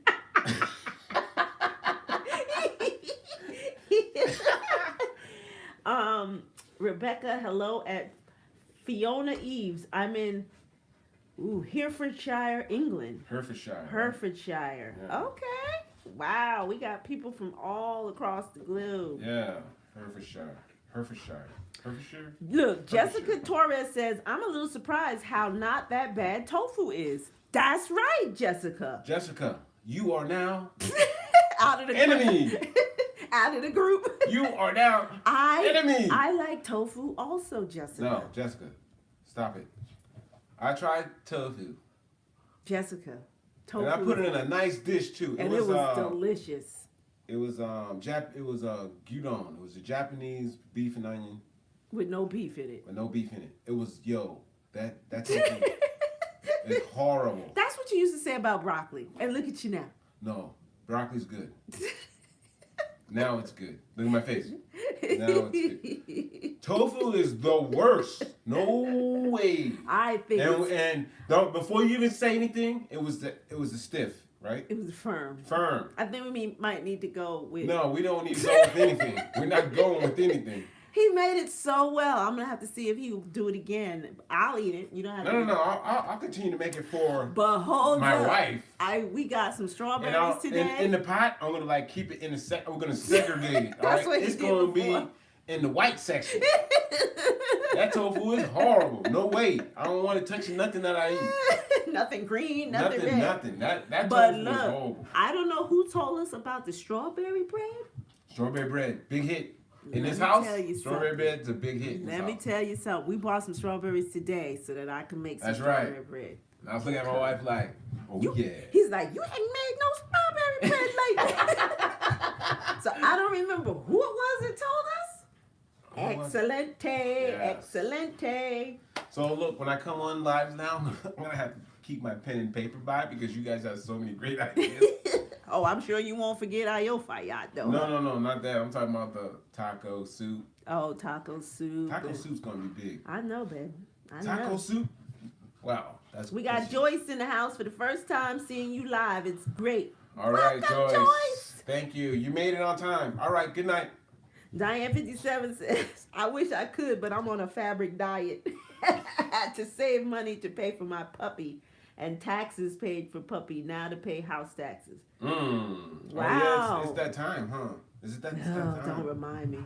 Speaker 1: Rebecca, hello at Fiona Eves. I'm in Herefordshire, England.
Speaker 2: Herefordshire.
Speaker 1: Yeah. Okay. Wow, we got people from all across the globe.
Speaker 2: Yeah, Herefordshire.
Speaker 1: Look, Jessica Torres says, I'm a little surprised how not that bad tofu is. That's right, Jessica.
Speaker 2: Jessica, you are now
Speaker 1: out of the
Speaker 2: enemy.
Speaker 1: Out of the group.
Speaker 2: You are now enemy.
Speaker 1: I like tofu also, Jessica.
Speaker 2: No, Jessica, stop it. I tried tofu.
Speaker 1: Jessica, tofu.
Speaker 2: And I put it in a nice dish too.
Speaker 1: And it was delicious.
Speaker 2: It was gyudon. It was a Japanese beef and onion.
Speaker 1: With no beef in it.
Speaker 2: With no beef in it. It was that tofu is horrible.
Speaker 1: That's what you used to say about broccoli. And look at you now.
Speaker 2: No, broccoli's good. Now it's good. Look at my face. Now it's good. Tofu is the worst. No way.
Speaker 1: I think.
Speaker 2: And before you even say anything, it was the stiff, right?
Speaker 1: It was firm.
Speaker 2: Firm.
Speaker 1: I think we might need to go with.
Speaker 2: No, we don't need to go with anything. We're not going with anything.
Speaker 1: He made it so well. I'm gonna have to see if he'll do it again. I'll eat it. You don't have to.
Speaker 2: No. I'll continue to make it for
Speaker 1: but hold
Speaker 2: my
Speaker 1: up.
Speaker 2: wife.
Speaker 1: We got some strawberries today.
Speaker 2: In the pot, I'm gonna keep it in the we're gonna segregate it.
Speaker 1: That's
Speaker 2: all right? It's gonna be in the white section. That tofu is horrible. No way. I don't want to touch nothing that I eat.
Speaker 1: Nothing green, nothing red.
Speaker 2: Nothing. That
Speaker 1: but
Speaker 2: tofu
Speaker 1: look,
Speaker 2: is horrible.
Speaker 1: I don't know who told us about the strawberry bread.
Speaker 2: Strawberry bread, big hit. In this house, strawberry
Speaker 1: bread
Speaker 2: bread's a big hit.
Speaker 1: Let me tell you something. We bought some strawberries today so that I can make some strawberry bread.
Speaker 2: And I was looking at my wife like, yeah.
Speaker 1: He's like, you ain't made no strawberry bread lately. So I don't remember who it was that told us. Excelente.
Speaker 2: So look, when I come on live now, I'm going to have to keep my pen and paper by because you guys have so many great ideas.
Speaker 1: Oh, I'm sure you won't forget Ayofayat, though.
Speaker 2: No, not that. I'm talking about the taco soup.
Speaker 1: Oh, taco soup.
Speaker 2: Taco soup's going to be big.
Speaker 1: I know, babe.
Speaker 2: Taco soup? Wow.
Speaker 1: We got Joyce in the house for the first time seeing you live. It's great.
Speaker 2: All right, Joyce. Thank you. You made it on time. All right, good night.
Speaker 1: Diane 57 says, I wish I could, but I'm on a fabric diet. I had to save money to pay for my puppy. And taxes paid for puppy, now to pay house taxes. Wow.
Speaker 2: Oh, yeah, it's that time, huh? Is it that time?
Speaker 1: Don't remind me.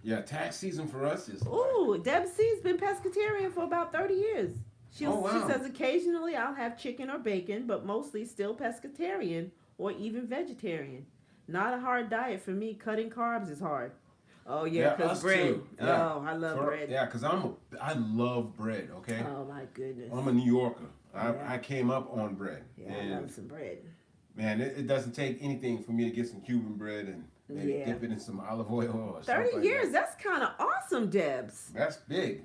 Speaker 2: Yeah, tax season for us is...
Speaker 1: Ooh, Deb C's been pescatarian for about 30 years. She says occasionally I'll have chicken or bacon, but mostly still pescatarian or even vegetarian. Not a hard diet for me. Cutting carbs is hard. Oh, yeah, because bread.
Speaker 2: Yeah.
Speaker 1: Oh, I love bread.
Speaker 2: Yeah, because I love bread, okay?
Speaker 1: Oh, my goodness.
Speaker 2: I'm a New Yorker. I came up on bread.
Speaker 1: Yeah, I love some bread.
Speaker 2: Man, it doesn't take anything for me to get some Cuban bread and maybe dip it in some olive oil or something.
Speaker 1: 30 years, that's kind of awesome, Debs.
Speaker 2: That's big.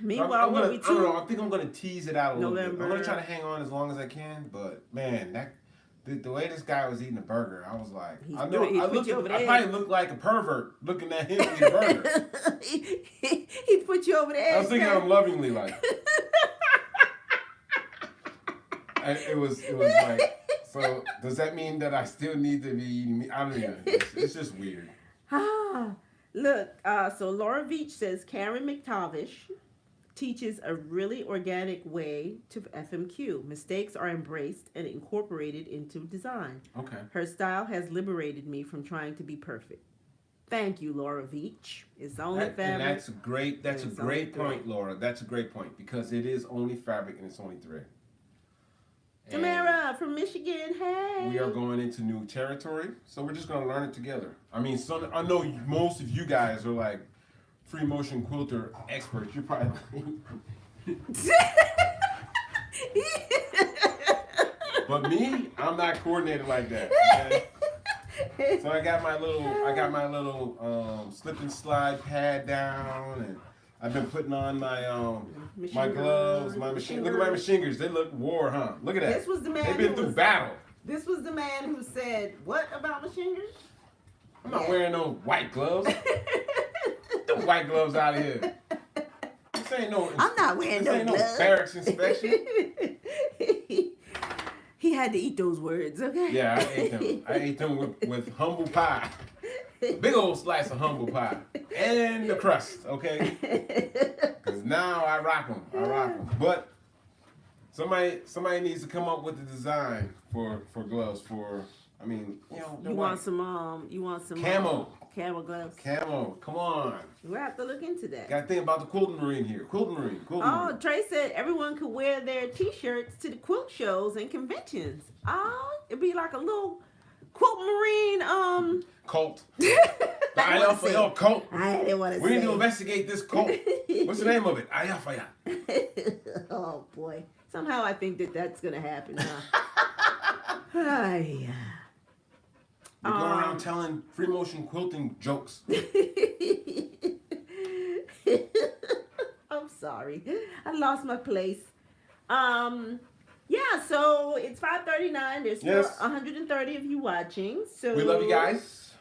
Speaker 1: Meanwhile,
Speaker 2: I don't know, I think I'm going to tease it out a little bit. I'm going to try to hang on as long as I can, but man, the way this guy was eating a burger, I was like, I probably looked like a pervert looking at him eating a burger.
Speaker 1: he put you over the edge.
Speaker 2: I was thinking of him lovingly, like. And it was like, so does that mean that I still need to be eating meat? I don't know. It's just weird.
Speaker 1: Look, so Laura Veach says Karen McTavish. teaches a really organic way to FMQ. Mistakes are embraced and incorporated into design.
Speaker 2: Okay.
Speaker 1: Her style has liberated me from trying to be perfect. Thank you, Laura Veach. It's only fabric.
Speaker 2: And that's great. That's a
Speaker 1: and it's only
Speaker 2: great
Speaker 1: thread.
Speaker 2: point, Laura. That's a great point because it is only fabric and it's only thread. And
Speaker 1: Tamara from Michigan, hey.
Speaker 2: we are going into new territory, so we're just going to learn it together. I mean, I know most of you guys are like free motion quilter experts. You're probably but me, I'm not coordinated like that. Okay? So I got my little slip and slide pad down, and I've been putting on my gloves, my machine. Look at my machine gears. They look war, huh? Look at that.
Speaker 1: This was the man.
Speaker 2: They've been through battle.
Speaker 1: This was the man who said, "What about machine gears?"
Speaker 2: I'm not wearing no white gloves. Get the white gloves out of here. This ain't no.
Speaker 1: I'm not wearing
Speaker 2: this
Speaker 1: no
Speaker 2: ain't
Speaker 1: gloves.
Speaker 2: no barracks inspection.
Speaker 1: He had to eat those words, okay?
Speaker 2: Yeah, I ate them. I ate them with humble pie. A big old slice of humble pie. And the crust, okay? Because now I rock them. But somebody needs to come up with the design for gloves
Speaker 1: You want some
Speaker 2: camo.
Speaker 1: Camo gloves.
Speaker 2: Camo, come on.
Speaker 1: We'll have to look into that.
Speaker 2: Got to think about the quilting marine here. Quilting marine.
Speaker 1: Oh, Trey said everyone could wear their t-shirts to the quilt shows and conventions. Oh, it'd be like a little quilt marine
Speaker 2: cult. The IFL cult.
Speaker 1: I didn't want to
Speaker 2: We
Speaker 1: say.
Speaker 2: need to investigate this cult. What's the name of it? IFL.
Speaker 1: Oh boy. Somehow I think that's gonna happen, huh? Ay.
Speaker 2: We're going around telling free motion quilting jokes.
Speaker 1: I'm sorry. I lost my place. Yeah, so it's 5:39. There's still 130 of you watching. So
Speaker 2: we love you guys.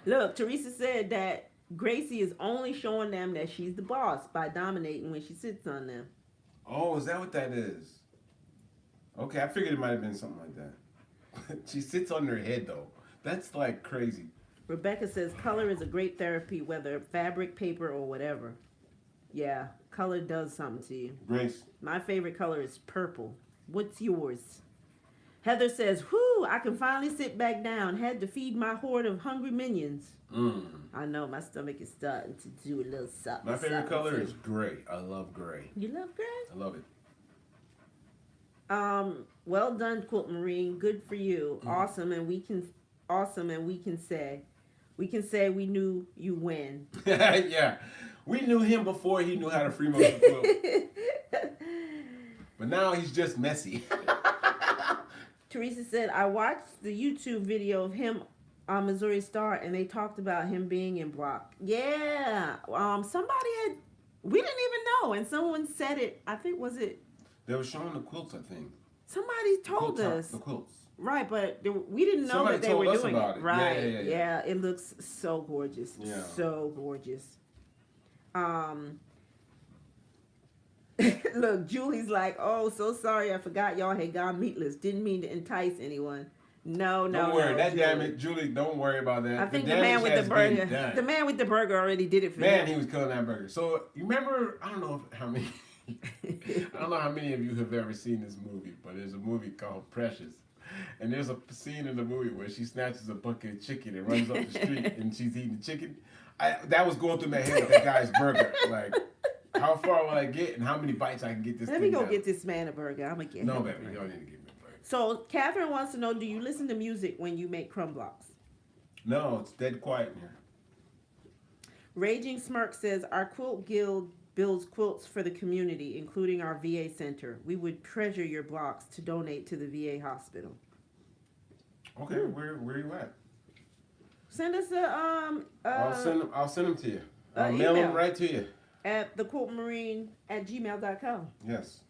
Speaker 1: Look, Teresa said that Gracie is only showing them that she's the boss by dominating when she sits on them.
Speaker 2: Oh, is that what that is? Okay, I figured it might have been something like that. She sits on her head though. That's like crazy.
Speaker 1: Rebecca says color is a great therapy, whether fabric, paper, or whatever. Yeah, color does something to you.
Speaker 2: Grace.
Speaker 1: My favorite color is purple. What's yours? Heather says, whew, I can finally sit back down. Had to feed my horde of hungry minions. I know, my stomach is starting to do a little something.
Speaker 2: My favorite color is gray. I love gray.
Speaker 1: You love gray?
Speaker 2: I love it.
Speaker 1: Well done, Quilt Marine. Good for you. Awesome, and we can say we knew you win.
Speaker 2: Yeah. We knew him before he knew how to free motion quilt. But now he's just messy.
Speaker 1: Teresa said, I watched the YouTube video of him on Missouri Star, and they talked about him being in block. Yeah. We didn't even know, and someone said it. I think, was it?
Speaker 2: They were showing the quilts, I think.
Speaker 1: Somebody told us.
Speaker 2: The quilts.
Speaker 1: Right, but we didn't know
Speaker 2: Somebody
Speaker 1: that they were
Speaker 2: told us
Speaker 1: doing
Speaker 2: about
Speaker 1: it.
Speaker 2: it.
Speaker 1: Right.
Speaker 2: Yeah.
Speaker 1: It looks so gorgeous.
Speaker 2: Yeah.
Speaker 1: So gorgeous. Look, Julie's like, oh, so sorry, I forgot y'all had gone meatless. Didn't mean to entice anyone. No.
Speaker 2: Don't worry, that
Speaker 1: Julie.
Speaker 2: damage, Julie, don't worry about that.
Speaker 1: I think the
Speaker 2: damage
Speaker 1: man with
Speaker 2: has
Speaker 1: the
Speaker 2: been
Speaker 1: burger,
Speaker 2: done.
Speaker 1: the man with the burger already did it for
Speaker 2: Man,
Speaker 1: you.
Speaker 2: he was killing that burger. So you remember? I don't know how many. I don't know how many of you have ever seen this movie, but there's a movie called Precious, and there's a scene in the movie where she snatches a bucket of chicken and runs up the street and she's eating the chicken. That was going through my head with that guy's burger. Like, how far will I get and how many bites I can get this?
Speaker 1: Let me go get this man a burger. I'm gonna get
Speaker 2: No,
Speaker 1: him.
Speaker 2: baby, you don't need to give me a burger.
Speaker 1: So Catherine wants to know: do you listen to music when you make crumb blocks?
Speaker 2: No, it's dead quiet in here.
Speaker 1: Raging Smirk says our quilt guild builds quilts for the community, including our VA center. We would treasure your blocks to donate to the VA hospital.
Speaker 2: Okay, where are you at?
Speaker 1: Send us a
Speaker 2: I'll send them to you. I'll mail them right to you.
Speaker 1: At thequiltmarine@gmail.com.
Speaker 2: Yes.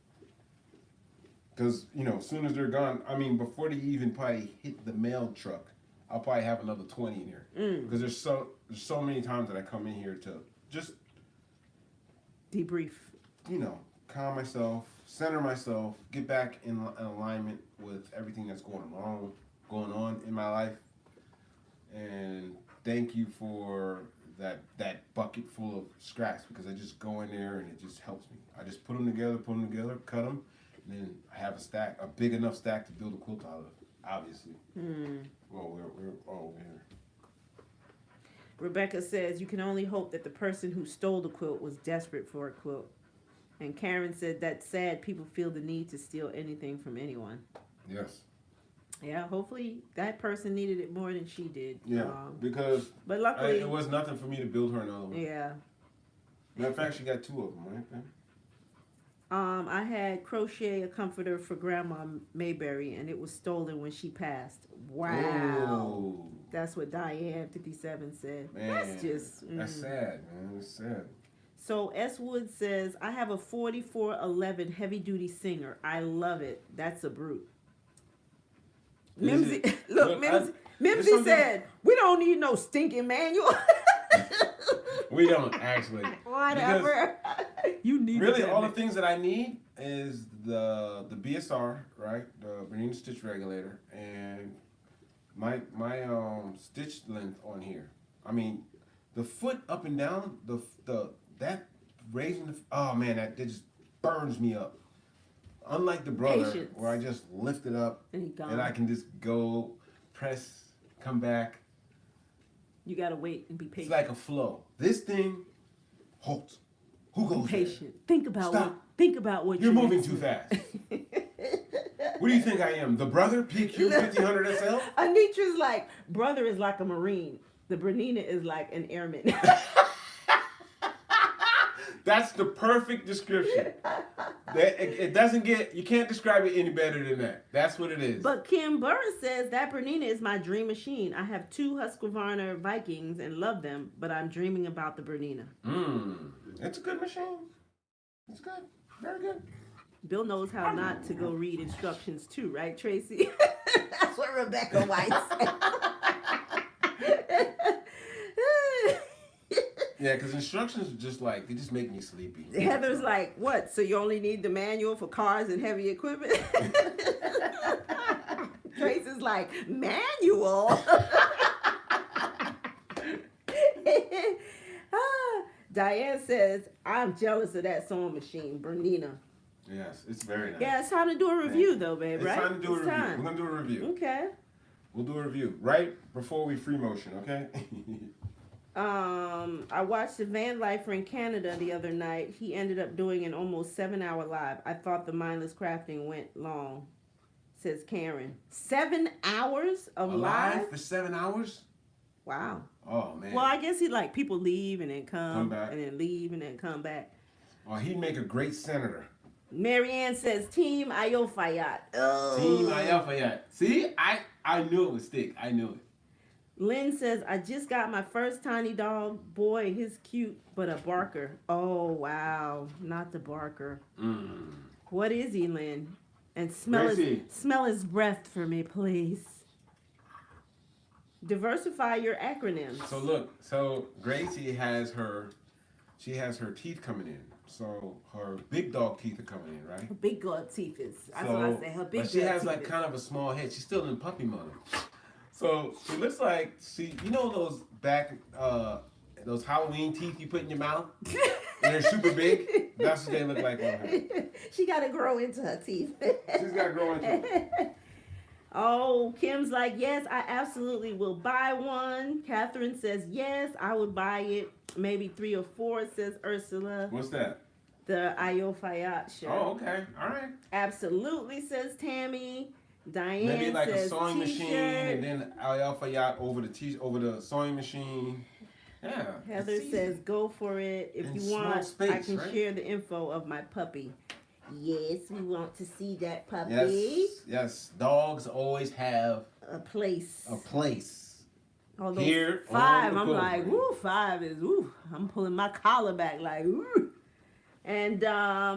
Speaker 2: Because, as soon as they're gone, before they even probably hit the mail truck, I'll probably have another 20 in here. Because there's so many times that I come in here to just
Speaker 1: debrief.
Speaker 2: Calm myself, center myself, get back in alignment with everything that's going on in my life. And thank you for that bucket full of scraps because I just go in there and it just helps me. I just put them together, cut them, and then I have a big enough stack to build a quilt out of. Obviously. Well, we're over here.
Speaker 1: Rebecca says you can only hope that the person who stole the quilt was desperate for a quilt. And Karen said that's sad. People feel the need to steal anything from anyone.
Speaker 2: Yes.
Speaker 1: Yeah, hopefully that person needed it more than she did.
Speaker 2: Yeah, because
Speaker 1: but luckily
Speaker 2: it was nothing for me to build her another one.
Speaker 1: Yeah.
Speaker 2: Matter of fact, she got 2 of them, right?
Speaker 1: I had crochet a comforter for Grandma Mayberry, and it was stolen when she passed. Wow.
Speaker 2: Ooh.
Speaker 1: That's what Diane 57 said.
Speaker 2: Man,
Speaker 1: that's just
Speaker 2: that's sad, man. It's sad.
Speaker 1: So S Wood says, I have a 4411 heavy duty Singer. I love it. That's a brute. Mimsy, look, Mimsy said, we don't need no stinking manual.
Speaker 2: We don't actually.
Speaker 1: Whatever. You need
Speaker 2: really all the things that I need is the BSR, right? The Bernina stitch regulator, and my stitch length on here. I mean, the foot up and down, that raising the oh man, that just burns me up. Unlike the brother,
Speaker 1: Patience.
Speaker 2: where I just lift it up and I can just go press, come back.
Speaker 1: You gotta wait and be patient.
Speaker 2: It's like a flow. This thing, halt. Who goes
Speaker 1: be patient.
Speaker 2: there?
Speaker 1: Think about what
Speaker 2: you're moving too fast. What do you think I am? The brother PQ 1500 SL?
Speaker 1: Anitra's like, brother is like a Marine. The Bernina is like an airman.
Speaker 2: That's the perfect description. It doesn't get, you can't describe it any better than that. That's what it is.
Speaker 1: But Kim Burr says that Bernina is my dream machine. I have 2 Husqvarna Vikings and love them, but I'm dreaming about the Bernina.
Speaker 2: It's a good machine. It's good. Very good.
Speaker 1: Bill knows how not to go read instructions too, right, Tracy? That's what Rebecca White said.
Speaker 2: Yeah, because instructions are just like, they just make me sleepy.
Speaker 1: Heather's like, what? So you only need the manual for cars and heavy equipment? Tracy's like, manual? Diane says, I'm jealous of that sewing machine, Bernina.
Speaker 2: Yes, it's very nice.
Speaker 1: Yeah, it's time to do a review though, babe, right?
Speaker 2: It's time to do a review. We're going to do a review.
Speaker 1: Okay.
Speaker 2: We'll do a review right before we free motion, okay?
Speaker 1: I watched the van lifer in Canada the other night. He ended up doing an almost 7-hour live. I thought the mindless crafting went long, says Karen. 7 hours of live
Speaker 2: for 7 hours?
Speaker 1: Wow.
Speaker 2: Oh man.
Speaker 1: Well, I guess he like people leave and then come
Speaker 2: back.
Speaker 1: and then leave and then come back.
Speaker 2: Oh, he'd make a great senator.
Speaker 1: Marianne says Team Ayofayat. Oh.
Speaker 2: Team Ayofayat. See, I knew it would stick. I knew it.
Speaker 1: Lynn says, I just got my first tiny dog. Boy, he's cute, but a barker. Oh, wow. Not the barker. What is he, Lynn? And smell his breath for me, please. Diversify your acronyms.
Speaker 2: So look, Gracie has her teeth coming in. So her big dog teeth are coming in, right?
Speaker 1: Her big dog teeth is. That's what I say. Her big dog
Speaker 2: teeth. But she has
Speaker 1: teeth
Speaker 2: like kind of a small head. She's still in puppy mode. So she looks like those those Halloween teeth you put in your mouth? And they're super big? That's what they look like on her.
Speaker 1: She got to grow into her teeth.
Speaker 2: She's got to grow into it.
Speaker 1: Oh, Kim's like, yes, I absolutely will buy one. Catherine says, yes, I would buy it. Maybe 3 or 4, says Ursula.
Speaker 2: What's that?
Speaker 1: The Ayofayat shirt.
Speaker 2: Oh, okay. All right.
Speaker 1: Absolutely, says Tammy. Diane
Speaker 2: maybe like
Speaker 1: says
Speaker 2: a sewing
Speaker 1: t-shirt.
Speaker 2: machine and then Ayofayat over the sewing machine. Yeah.
Speaker 1: Heather says, go for it. If you want,
Speaker 2: space,
Speaker 1: I can share the info of my puppy. Yes, we want to see that puppy.
Speaker 2: Yes. Dogs always have
Speaker 1: a place. Although
Speaker 2: here
Speaker 1: 5, I'm like, woo, 5 is, woo. I'm pulling my collar back like, woo. And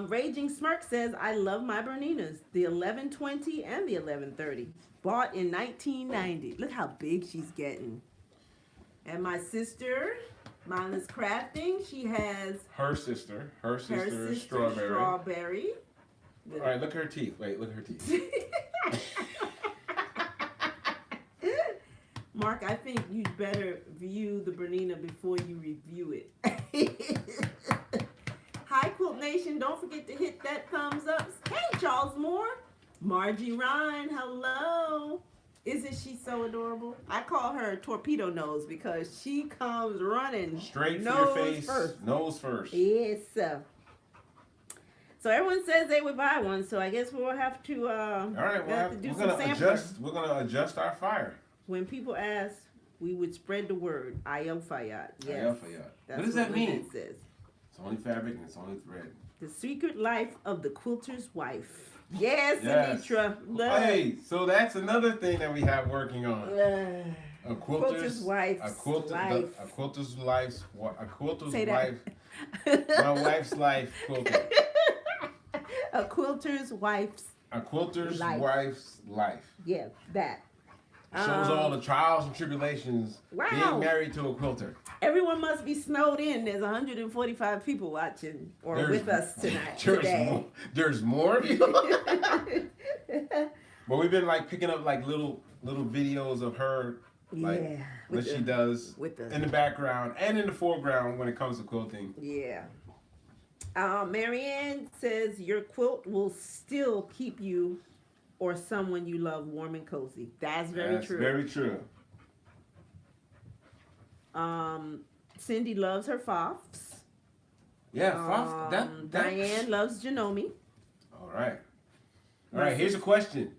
Speaker 1: Raging Smirk says, I love my Berninas, the 1120 and the 1130. Bought in 1990. Look how big she's getting. And my sister, Mindless Crafting, she has... Her sister Strawberry.
Speaker 2: All right, look at her teeth. Wait, look at her teeth.
Speaker 1: Mark, I think you better view the Bernina before you review it. Hi, Quilt Nation. Don't forget to hit that thumbs up. Hey, Charles Moore. Margie Ryan, hello. Isn't she so adorable? I call her Torpedo Nose because she comes running.
Speaker 2: Straight for your face, nose first.
Speaker 1: Yes, sir. So everyone says they would buy one, so I guess we'll have to.
Speaker 2: All right, we're gonna adjust our fire.
Speaker 1: When people ask, we would spread the word. Ayel Fayad. Yes.
Speaker 2: What does that mean?
Speaker 1: It says.
Speaker 2: It's only fabric and it's only thread.
Speaker 1: The secret life of the quilter's wife. Yes, Anitra.
Speaker 2: Hey, so that's another thing that we have working on. A quilter's wife. A quilter's life. My wife's life quilter.
Speaker 1: A quilter's wife's.
Speaker 2: Wife's life.
Speaker 1: Yeah, that.
Speaker 2: Shows all the trials and tribulations being married to a quilter.
Speaker 1: Everyone must be snowed in. There's 145 people watching with us today.
Speaker 2: There's more of you. But we've been like picking up like little videos of her, like what she does in the background and in the foreground when it comes to quilting.
Speaker 1: Yeah. Marianne says your quilt will still keep you or someone you love warm and cozy. That's very true.
Speaker 2: Very true.
Speaker 1: Cindy loves her Fofs.
Speaker 2: Yeah, Fofs.
Speaker 1: Diane loves Janome.
Speaker 2: All right. Here's a question: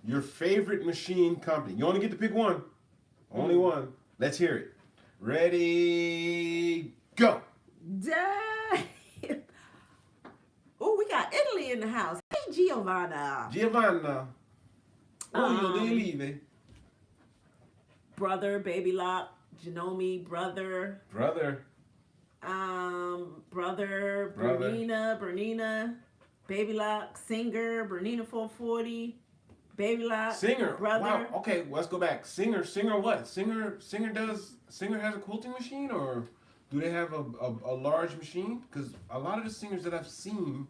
Speaker 2: your favorite machine company? You only get to pick one. Only one. Let's hear it. Ready? Go.
Speaker 1: Oh, we got Italy in the house. Hey, Giovanna. Brother, Baby Lock, Janome, brother. Bernina, Baby Lock, Singer, Bernina 440, Baby Lock,
Speaker 2: Singer,
Speaker 1: brother.
Speaker 2: Wow. Okay, let's go back. Singer what? Singer has a quilting machine, or do they have a large machine? Because a lot of the singers that I've seen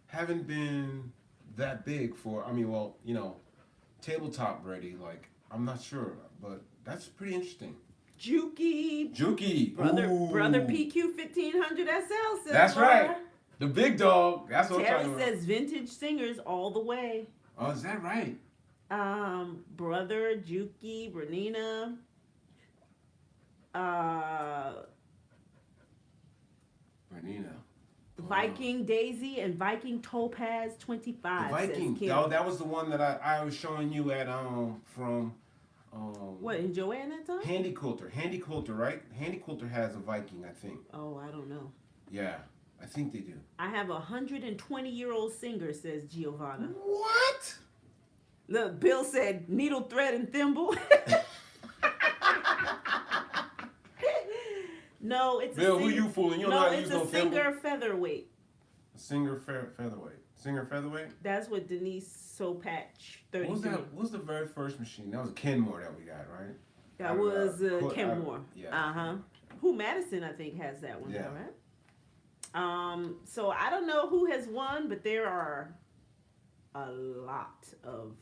Speaker 2: haven't been that big for, tabletop ready. Like, I'm not sure, but that's pretty interesting.
Speaker 1: Juki. Brother PQ 1500 SL says.
Speaker 2: That's right. The big dog. That's what I'm talking about.
Speaker 1: Terry says vintage singers all the way.
Speaker 2: Oh, is that right?
Speaker 1: Brother, Juki, Bernina.
Speaker 2: Bernina.
Speaker 1: Viking Daisy and Viking Topaz 25.
Speaker 2: The Viking. Oh, that was the one that I was showing you at from
Speaker 1: what, in Joanne that time?
Speaker 2: Handy Quilter, right? Handy Quilter has a Viking, I think.
Speaker 1: Oh, I don't know.
Speaker 2: Yeah, I think they do.
Speaker 1: I have a 120-year-old singer, says Giovanna.
Speaker 2: What?
Speaker 1: Look, Bill said needle, thread, and thimble. No, it's
Speaker 2: Bill, who you fooling? You don't know how to use no thimble.
Speaker 1: No, it's a Singer featherweight.
Speaker 2: Singer featherweight?
Speaker 1: That's what Denise Sopatch 33.
Speaker 2: What was the very first machine? That was a Kenmore that we got, right?
Speaker 1: That was Kenmore.
Speaker 2: Yeah.
Speaker 1: Who Madison, I think, has that one
Speaker 2: yeah.
Speaker 1: Now, right? So I don't know who has won, but there are a lot of...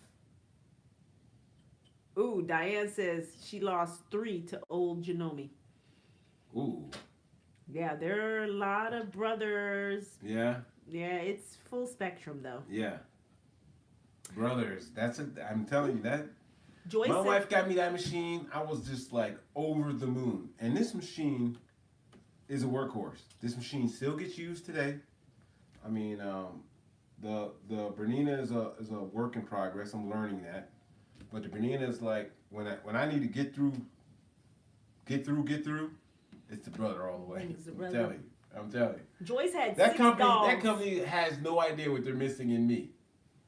Speaker 1: Ooh, Diane says she lost 3 to old Janome.
Speaker 2: Ooh.
Speaker 1: Yeah, there are a lot of brothers.
Speaker 2: Yeah.
Speaker 1: Yeah, it's full spectrum though.
Speaker 2: Yeah. Brothers, I'm telling you that.
Speaker 1: Joyce
Speaker 2: my wife got me that machine. I was just like over the moon. And this machine is a workhorse. This machine still gets used today. I mean, the Bernina is a work in progress. I'm learning that. But the Bernina is like when I need to get through. It's the brother all the way. I'm telling you.
Speaker 1: Joyce had
Speaker 2: that
Speaker 1: 6
Speaker 2: company.
Speaker 1: dogs.
Speaker 2: That company has no idea what they're missing in me,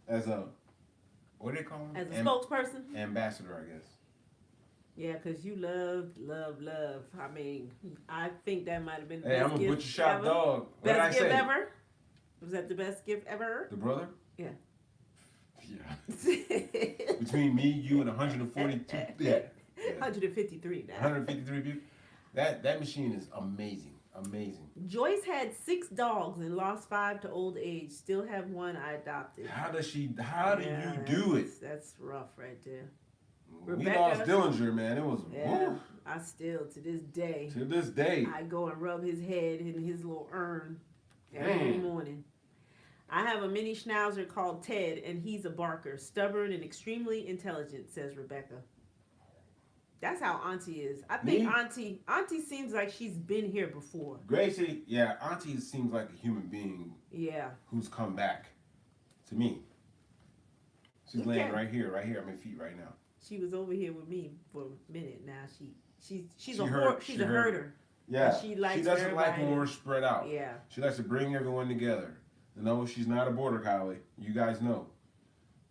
Speaker 2: as a what do they call him?
Speaker 1: As a spokesperson.
Speaker 2: Ambassador, I guess.
Speaker 1: Yeah, because you love. I mean, I think that might have been the
Speaker 2: best
Speaker 1: gift
Speaker 2: I'm a butcher shop dog. What
Speaker 1: best gift ever? Was that the best gift ever?
Speaker 2: The brother?
Speaker 1: Yeah.
Speaker 2: Yeah. Between me, you, and 142. Yeah.
Speaker 1: 153 now.
Speaker 2: 153 people. That machine is amazing.
Speaker 1: Joyce had 6 dogs and lost 5 to old age. Still have one I adopted.
Speaker 2: How do you do it?
Speaker 1: That's rough right there.
Speaker 2: We lost Dillinger, man. It was woo.
Speaker 1: I still to this day.
Speaker 2: To this day.
Speaker 1: I go and rub his head in his little urn every morning. I have a mini schnauzer called Ted, and he's a barker, stubborn and extremely intelligent, says Rebecca. That's how Auntie is. I think Auntie seems like she's been here before.
Speaker 2: Gracie, yeah, Auntie seems like a human being.
Speaker 1: Yeah.
Speaker 2: Who's come back to me. She's laying right here at my feet right now.
Speaker 1: She was over here with me for a minute now. She's a herder.
Speaker 2: Yeah.
Speaker 1: She likes
Speaker 2: doesn't like when we're spread out.
Speaker 1: Yeah.
Speaker 2: She likes to bring everyone together. No, she's not a border collie. You guys know.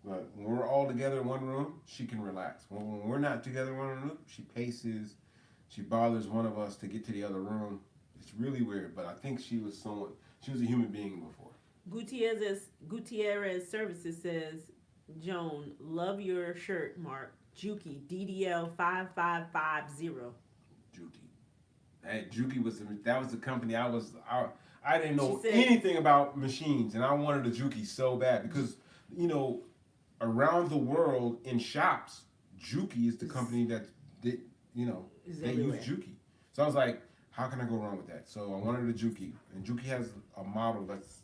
Speaker 2: But when we're all together in one room, she can relax. When we're not together in one room, she paces. She bothers one of us to get to the other room. It's really weird, but I think she was a human being before.
Speaker 1: Gutierrez Services says, Joan, love your shirt, Mark. Juki, DDL 5550.
Speaker 2: Juki. Hey, Juki was the company I didn't know
Speaker 1: said,
Speaker 2: anything about machines, and I wanted a Juki so bad because, around the world in shops, Juki is the company they use Juki. So I was like, how can I go wrong with that? So I wanted a Juki, and Juki has a model that's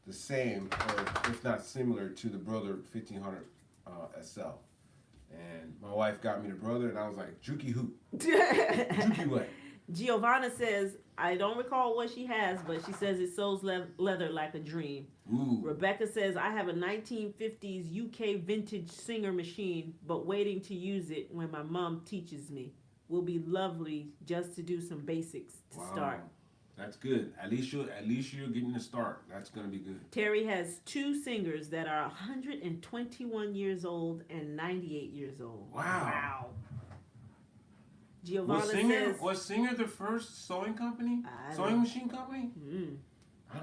Speaker 2: the same, or if not similar, to the Brother 1500 SL. And my wife got me the Brother, and I was like, Juki who? Juki what?
Speaker 1: Giovanna says, I don't recall what she has, but she says it sews leather like a dream.
Speaker 2: Ooh.
Speaker 1: Rebecca says, I have a 1950s UK vintage Singer machine, but waiting to use it when my mom teaches me. Will be lovely just to do some basics to start.
Speaker 2: That's good. At least you're getting a start. That's gonna be good.
Speaker 1: Terry has 2 Singers that are 121 years old and 98 years old.
Speaker 2: Wow.
Speaker 1: Giovanna says,
Speaker 2: was Singer the first sewing company? Sewing machine company?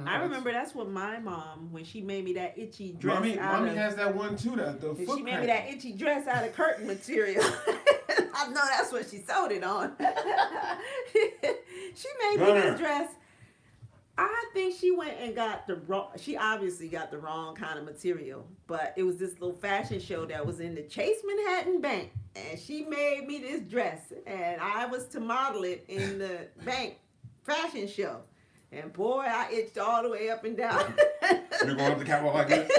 Speaker 1: I remember that's what my mom, when she made me that itchy dress
Speaker 2: Mommy has that one too, the foot
Speaker 1: she made me that itchy dress out of curtain material. I know that's what she sewed it on. She made me this dress. I think she went and got she obviously got the wrong kind of material, but it was this little fashion show that was in the Chase Manhattan Bank, and she made me this dress, and I was to model it in the bank fashion show, and boy, I itched all the way up and down.
Speaker 2: You're going up the catwalk like this?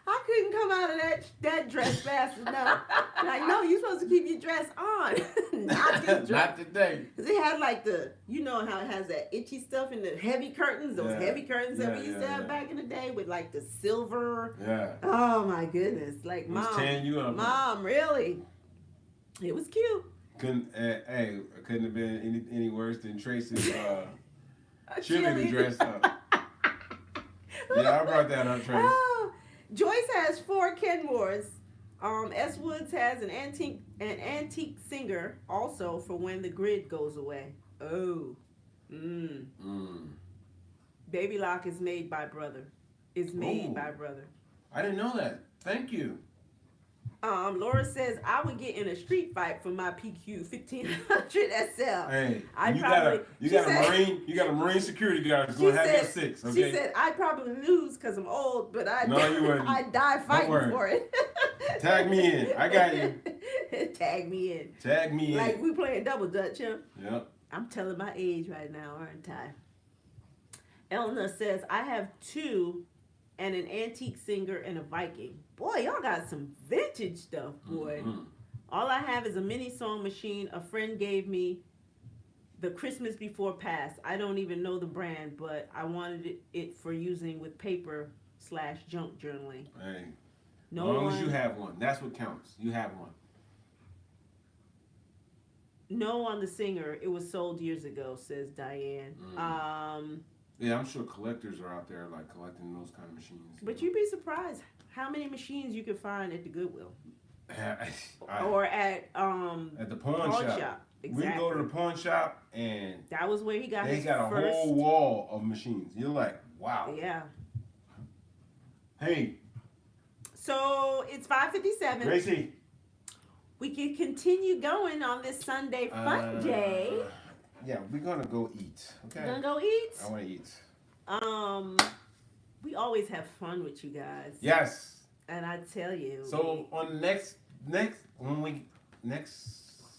Speaker 1: I couldn't come out of that dress fast enough. Like, no, you're supposed to keep your dress on. Not this dress.
Speaker 2: Not today.
Speaker 1: Because it had like how it has that itchy stuff in the heavy curtains, those heavy curtains that we used to have back in the day with like the silver.
Speaker 2: Yeah.
Speaker 1: Oh my goodness. Like, Mom, really? It was cute.
Speaker 2: Couldn't have been any worse than Tracy's cheerleading dress. Yeah, I brought that up, Tracy.
Speaker 1: Joyce has 4 Kenmores. S. Woods has an antique Singer also for when the grid goes away. Oh. Baby Lock is made by Brother.
Speaker 2: I didn't know that. Thank you.
Speaker 1: Laura says, I would get in a street fight for my PQ 1500 SL.
Speaker 2: Hey, you got a Marine security guard who's going to have your 6, okay?
Speaker 1: She said, I'd probably lose because I'm old, but I'd die fighting for it.
Speaker 2: Tag me in. I got you.
Speaker 1: Tag me in.
Speaker 2: Tag me in.
Speaker 1: Like we playing double dutch, huh?
Speaker 2: Yep.
Speaker 1: I'm telling my age right now, aren't I? Eleanor says, I have 2 and an antique Singer and a Viking. Boy, y'all got some vintage stuff, boy. Mm-hmm. All I have is a mini sewing machine a friend gave me the Christmas before past. I don't even know the brand, but I wanted it for using with paper/junk journaling.
Speaker 2: Hey, as long as you have one. That's what counts. You have one.
Speaker 1: No on the Singer. It was sold years ago, says Diane.
Speaker 2: Yeah, I'm sure collectors are out there like collecting those kind of machines.
Speaker 1: But you'd be surprised how many machines you can find at the Goodwill. Or at
Speaker 2: the pawn shop.
Speaker 1: Exactly.
Speaker 2: We go to the pawn shop and
Speaker 1: that was where he got his
Speaker 2: a whole wall of machines. You're like, wow.
Speaker 1: Yeah.
Speaker 2: Hey.
Speaker 1: So it's 5:57.
Speaker 2: Gracie.
Speaker 1: We can continue going on this Sunday fun day.
Speaker 2: Yeah, we're gonna go eat. Okay.
Speaker 1: We're gonna go eat.
Speaker 2: I want to eat.
Speaker 1: We always always have fun with you guys.
Speaker 2: Yes.
Speaker 1: And I tell you.
Speaker 2: So on next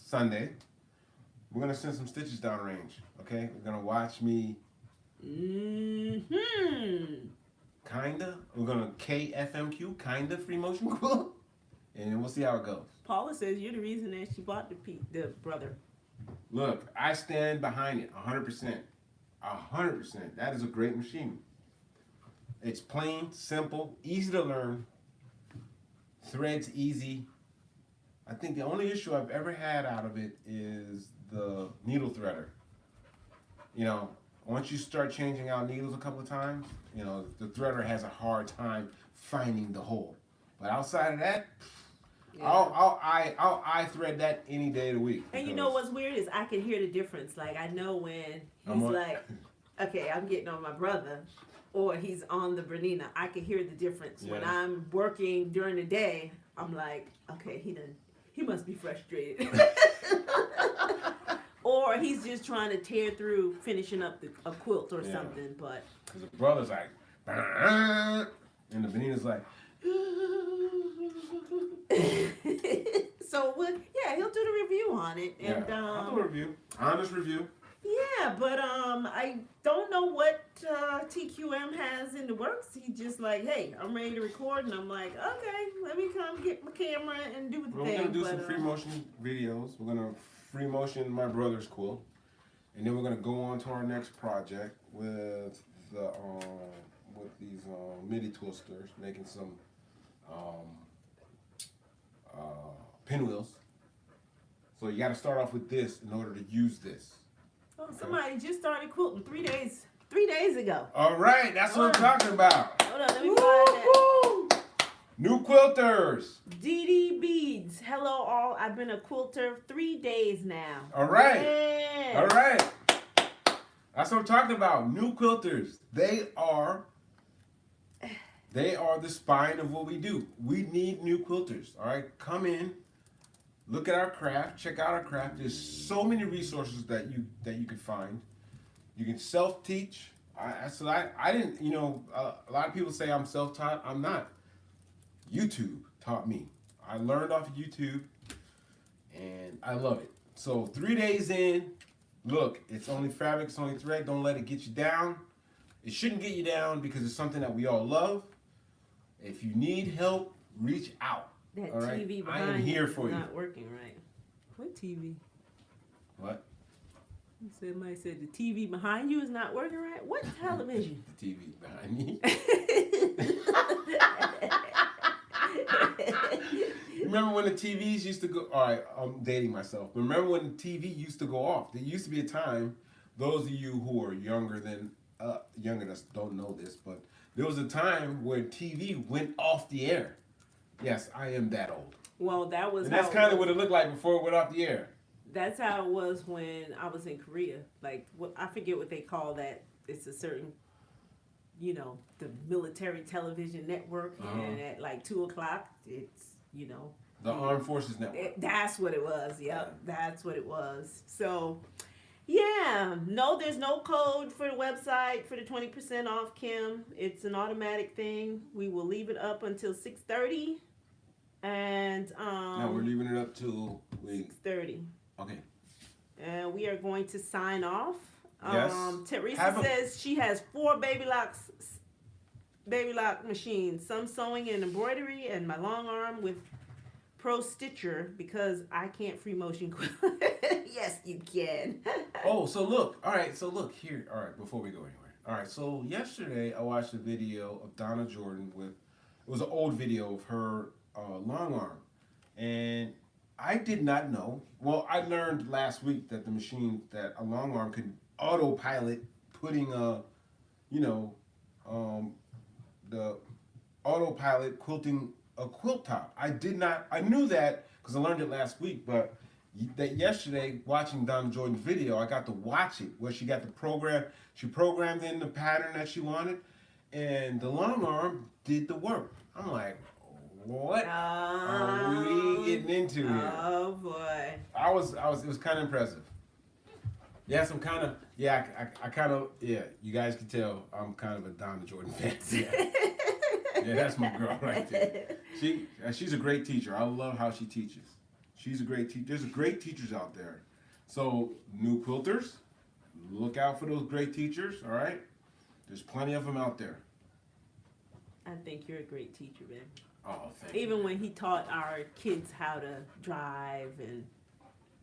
Speaker 2: Sunday, we're gonna send some stitches downrange. Okay, we're gonna watch me. Kinda. We're gonna KFMQ, kinda free motion quilt, and we'll see how it goes.
Speaker 1: Paula says you're the reason that she bought the brother.
Speaker 2: Look, I stand behind it 100%. 100%. That is a great machine. It's plain, simple, easy to learn. Threads easy. I think the only issue I've ever had out of it is the needle threader. You know, once you start changing out needles a couple of times, you know, the threader has a hard time finding the hole. But outside of that, yeah. I'll eye thread that any day of the week.
Speaker 1: And you know what's weird is I can hear the difference. Like I know when he's like, okay, I'm getting on my brother, or he's on the Bernina. I can hear the difference. Yeah. When I'm working during the day, I'm like, okay, he must be frustrated. Or he's just trying to tear through finishing up a quilt or something. But
Speaker 2: because the brother's like, and the Bernina's like.
Speaker 1: So he'll do the review on it. And
Speaker 2: I'll do a review, honest review.
Speaker 1: Yeah, but I don't know what TQM has in the works. He just like, hey, I'm ready to record, and I'm like, okay, let me come get my camera and do the thing.
Speaker 2: We're gonna do some free motion videos. We're gonna free motion my brother's quilt, and then we're gonna go on to our next project with these MIDI twisters, making some pinwheels. So you got to start off with this in order to use this.
Speaker 1: Oh, okay. Somebody just started quilting 3 days ago.
Speaker 2: All right, that's what I'm talking about.
Speaker 1: Hold on, let me find that.
Speaker 2: New quilters.
Speaker 1: DD Beads. Hello all. I've been a quilter 3 days now.
Speaker 2: All right.
Speaker 1: Yeah.
Speaker 2: All right. That's what I'm talking about. New quilters. They are the spine of what we do. We need new quilters. All right, come in, look at our craft, check out our craft. There's so many resources that you could find. You can self-teach. I didn't. You know, a lot of people say I'm self-taught. I'm not. YouTube taught me. I learned off of YouTube, and I love it. So 3 days in, look, it's only fabric, it's only thread. Don't let it get you down. It shouldn't get you down because it's something that we all love. If you need help, reach out.
Speaker 1: That
Speaker 2: all right?
Speaker 1: TV behind
Speaker 2: I am here for you.
Speaker 1: Not working right. What TV?
Speaker 2: What?
Speaker 1: Somebody said the TV behind you is not working right. What television?
Speaker 2: The TV behind me. Remember when the TVs used to go? All right, I'm dating myself. But remember when the TV used to go off? There used to be a time. Those of you who are younger than us don't know this, but there was a time where TV went off the air. Yes, I am that old.
Speaker 1: Well, that was.
Speaker 2: And that's kind of what it looked like before it went off the air.
Speaker 1: That's how it was when I was in Korea. Like, I forget what they call that. It's a certain, you know, the military television network, and at like 2:00, it's, you know,
Speaker 2: the Armed Forces Network.
Speaker 1: That's what it was. Yep, that's what it was. So. Yeah, no, there's no code for the website for the 20% off, Kim. It's an automatic thing. We will leave it up until 6:30, and
Speaker 2: no, we're leaving it up till
Speaker 1: 6:30.
Speaker 2: Okay.
Speaker 1: And we are going to sign off.
Speaker 2: Yes.
Speaker 1: Teresa says she has 4 baby lock machines, some sewing and embroidery, and my long arm with Pro Stitcher because I can't free motion quilt. Yes, you can.
Speaker 2: Oh, so look. All right, so look here. All right, before we go anywhere. All right, so yesterday I watched a video of Donna Jordan it was an old video of her long arm. And I did not know. Well, I learned last week that a long arm could autopilot putting the autopilot quilting a quilt top. I knew that because I learned it last week, but that yesterday watching Donna Jordan's video, I got to watch it where she got the program. She programmed in the pattern that she wanted, and the long arm did the work. I'm like, what are we getting into here?
Speaker 1: Oh boy!
Speaker 2: It was kind of impressive. Yes, I'm kind of. Yeah, I kind of. Yeah, you guys can tell I'm kind of a Donna Jordan fan. Yeah, yeah, that's my girl right there. She's a great teacher. I love how she teaches. She's a great teacher. There's great teachers out there. So new quilters, look out for those great teachers. All right, there's plenty of them out there.
Speaker 1: I think you're a great teacher, man.
Speaker 2: Oh, thank you.
Speaker 1: Even when he taught our kids how to drive, and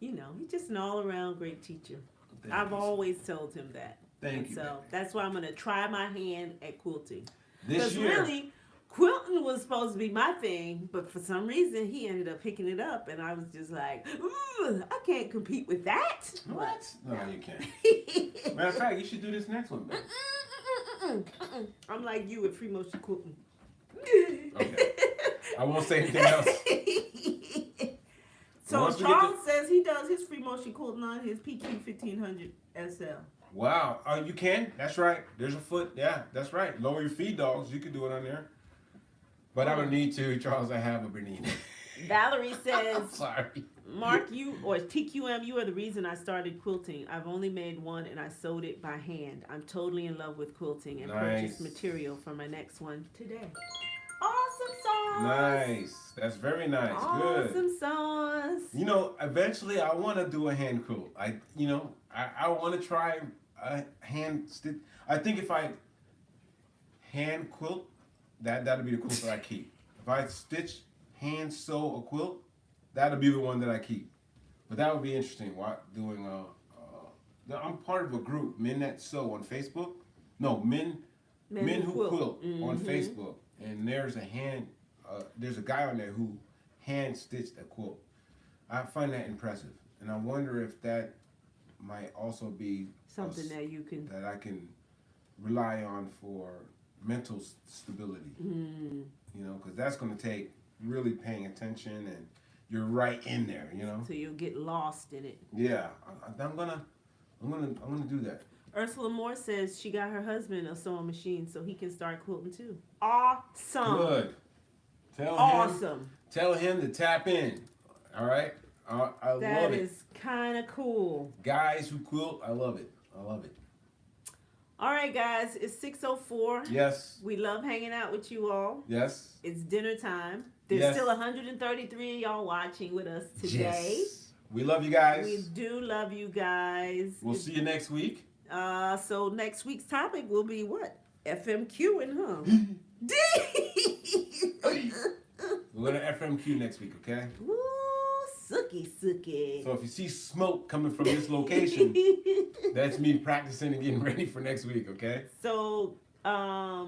Speaker 1: he's just an all-around great teacher.
Speaker 2: Thank
Speaker 1: I've
Speaker 2: you.
Speaker 1: always told him that.
Speaker 2: Thank
Speaker 1: And
Speaker 2: you.
Speaker 1: so
Speaker 2: baby.
Speaker 1: that's why I'm gonna try my hand at quilting.
Speaker 2: This
Speaker 1: Because
Speaker 2: year,
Speaker 1: really, quilting was supposed to be my thing, but for some reason he ended up picking it up, and I was just like, ooh, I can't compete with that.
Speaker 2: what? No, you can't. Matter of fact, you should do this next one. Babe.
Speaker 1: I'm like you with free motion quilting.
Speaker 2: Okay. I won't say anything else.
Speaker 1: So
Speaker 2: Once we get
Speaker 1: Charles says he does his free motion quilting on his PQ 1500 SL.
Speaker 2: Wow. Oh, you can? That's right. There's a foot. Yeah, that's right. Lower your feet, dogs. You can do it on there. But I don't need to, Charles. I have a Bernini.
Speaker 1: Valerie
Speaker 2: I'm
Speaker 1: says,
Speaker 2: sorry.
Speaker 1: Mark, you or TQM, you are the reason I started quilting. I've only made one and I sewed it by hand. I'm totally in love with quilting and purchased
Speaker 2: Nice.
Speaker 1: material for my next one today. Awesome sauce.
Speaker 2: Nice. That's very nice. Good.
Speaker 1: Awesome sauce.
Speaker 2: Eventually I want to do a hand quilt. I want to try a hand stitch. I think if I hand quilt, that'll be the quilt that I keep. If I hand sew a quilt, that'll be the one that I keep. But that would be interesting. Doing I'm part of a group, Men That Sew on Facebook. No, Men Who Quilt on Facebook. And there's a guy on there who hand stitched a quilt. I find that impressive, and I wonder if that might also be
Speaker 1: Something that
Speaker 2: I can rely on for mental stability. Because that's going to take really paying attention, and you're right in there.
Speaker 1: So you'll get lost in it.
Speaker 2: Yeah, I'm gonna do that.
Speaker 1: Ursula Moore says she got her husband a sewing machine so he can start quilting too. Awesome.
Speaker 2: Good. Tell him to tap in. All right. I love it.
Speaker 1: That is kind of cool.
Speaker 2: Guys who quilt, I love it. I love it.
Speaker 1: All right, guys, it's 6:04.
Speaker 2: Yes.
Speaker 1: We love hanging out with you all.
Speaker 2: Yes.
Speaker 1: It's dinner time. There's
Speaker 2: Yes.
Speaker 1: still 133 of y'all watching with us today.
Speaker 2: Yes. We love you guys.
Speaker 1: We do love you guys.
Speaker 2: We'll see you next week.
Speaker 1: So next week's topic will be what? FMQing, huh?
Speaker 2: We're gonna FMQ next week, okay?
Speaker 1: Ooh, sookie.
Speaker 2: So if you see smoke coming from this location, that's me practicing and getting ready for next week, okay?
Speaker 1: So, I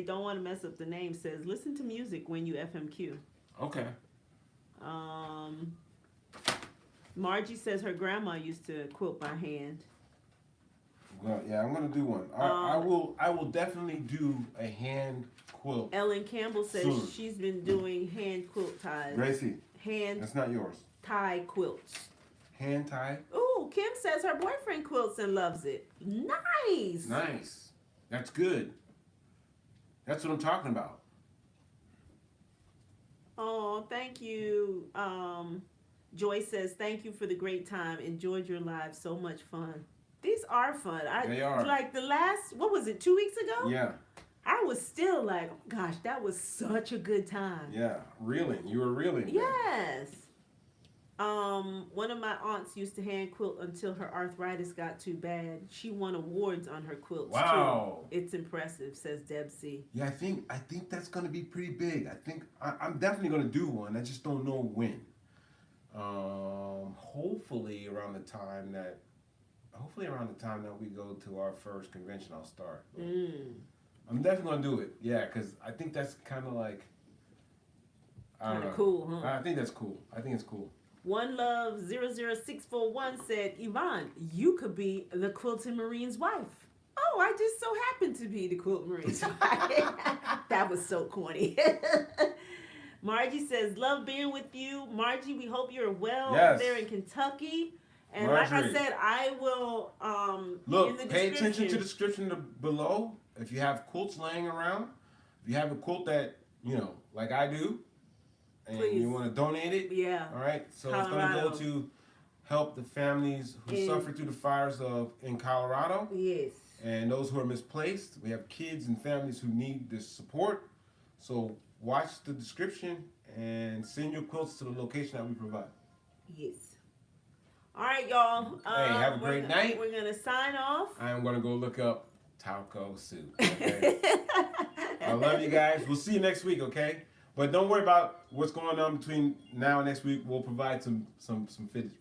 Speaker 1: don't want to mess up the name. Says listen to music when you FMQ.
Speaker 2: Okay.
Speaker 1: Margie says her grandma used to quilt by hand.
Speaker 2: Well, yeah, I'm gonna do one. I will definitely do a hand quilt.
Speaker 1: Ellen Campbell says
Speaker 2: Soon.
Speaker 1: she's been doing hand quilt ties.
Speaker 2: Gracie,
Speaker 1: Hand
Speaker 2: that's not yours.
Speaker 1: tie quilts.
Speaker 2: Hand tie.
Speaker 1: Ooh, Kim says her boyfriend quilts and loves it. Nice.
Speaker 2: Nice. That's good. That's what I'm talking about.
Speaker 1: Oh, thank you. Joy says, thank you for the great time. Enjoyed your live. So much fun. These are fun.
Speaker 2: They are.
Speaker 1: Like the last, what was it, 2 weeks ago?
Speaker 2: Yeah.
Speaker 1: I was still like, oh, gosh, that was such a good time.
Speaker 2: Yeah. Reeling. You were reeling.
Speaker 1: Yes. One of my aunts used to hand quilt until her arthritis got too bad. She won awards on her quilts
Speaker 2: Wow.
Speaker 1: too. It's impressive, says Deb C.
Speaker 2: Yeah, I think that's gonna be pretty big. I think I'm definitely gonna do one. I just don't know when. Hopefully around the time that we go to our first convention, I'll start. I'm definitely gonna do it. Yeah, because I think that's kind of like
Speaker 1: Kind of cool, huh?
Speaker 2: I think that's cool. I think it's cool.
Speaker 1: One Love 00641 said, Yvonne, you could be the Quilting Marine's wife. Oh, I just so happen to be the Quilting Marine's wife. That was so corny. Margie says, love being with you. Margie, we hope you're well
Speaker 2: Yes.
Speaker 1: up there in Kentucky. And
Speaker 2: Marjorie.
Speaker 1: like I said, I will
Speaker 2: Look,
Speaker 1: in the
Speaker 2: pay attention to the
Speaker 1: description.
Speaker 2: description below. If you have quilts laying around, if you have a quilt that, like I do, and
Speaker 1: Please.
Speaker 2: you want to donate it,
Speaker 1: Yeah.
Speaker 2: all right? So
Speaker 1: Colorado.
Speaker 2: it's going to go to help the families who suffered through the fires in Colorado.
Speaker 1: Yes.
Speaker 2: And those who are misplaced. We have kids and families who need this support. So watch the description and send your quilts to the location that we provide.
Speaker 1: Yes. All right, y'all.
Speaker 2: Hey, have a great night.
Speaker 1: We're going to sign off.
Speaker 2: I'm going to go look up taco soup. Okay? I love you guys. We'll see you next week, okay? But don't worry about what's going on between now and next week. We'll provide some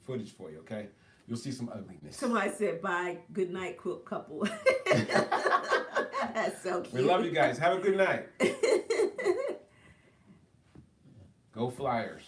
Speaker 2: footage for you, okay? You'll see some ugliness.
Speaker 1: Somebody said, bye. Good night, quilt couple. That's so cute.
Speaker 2: We love you guys. Have a good night. Go Flyers.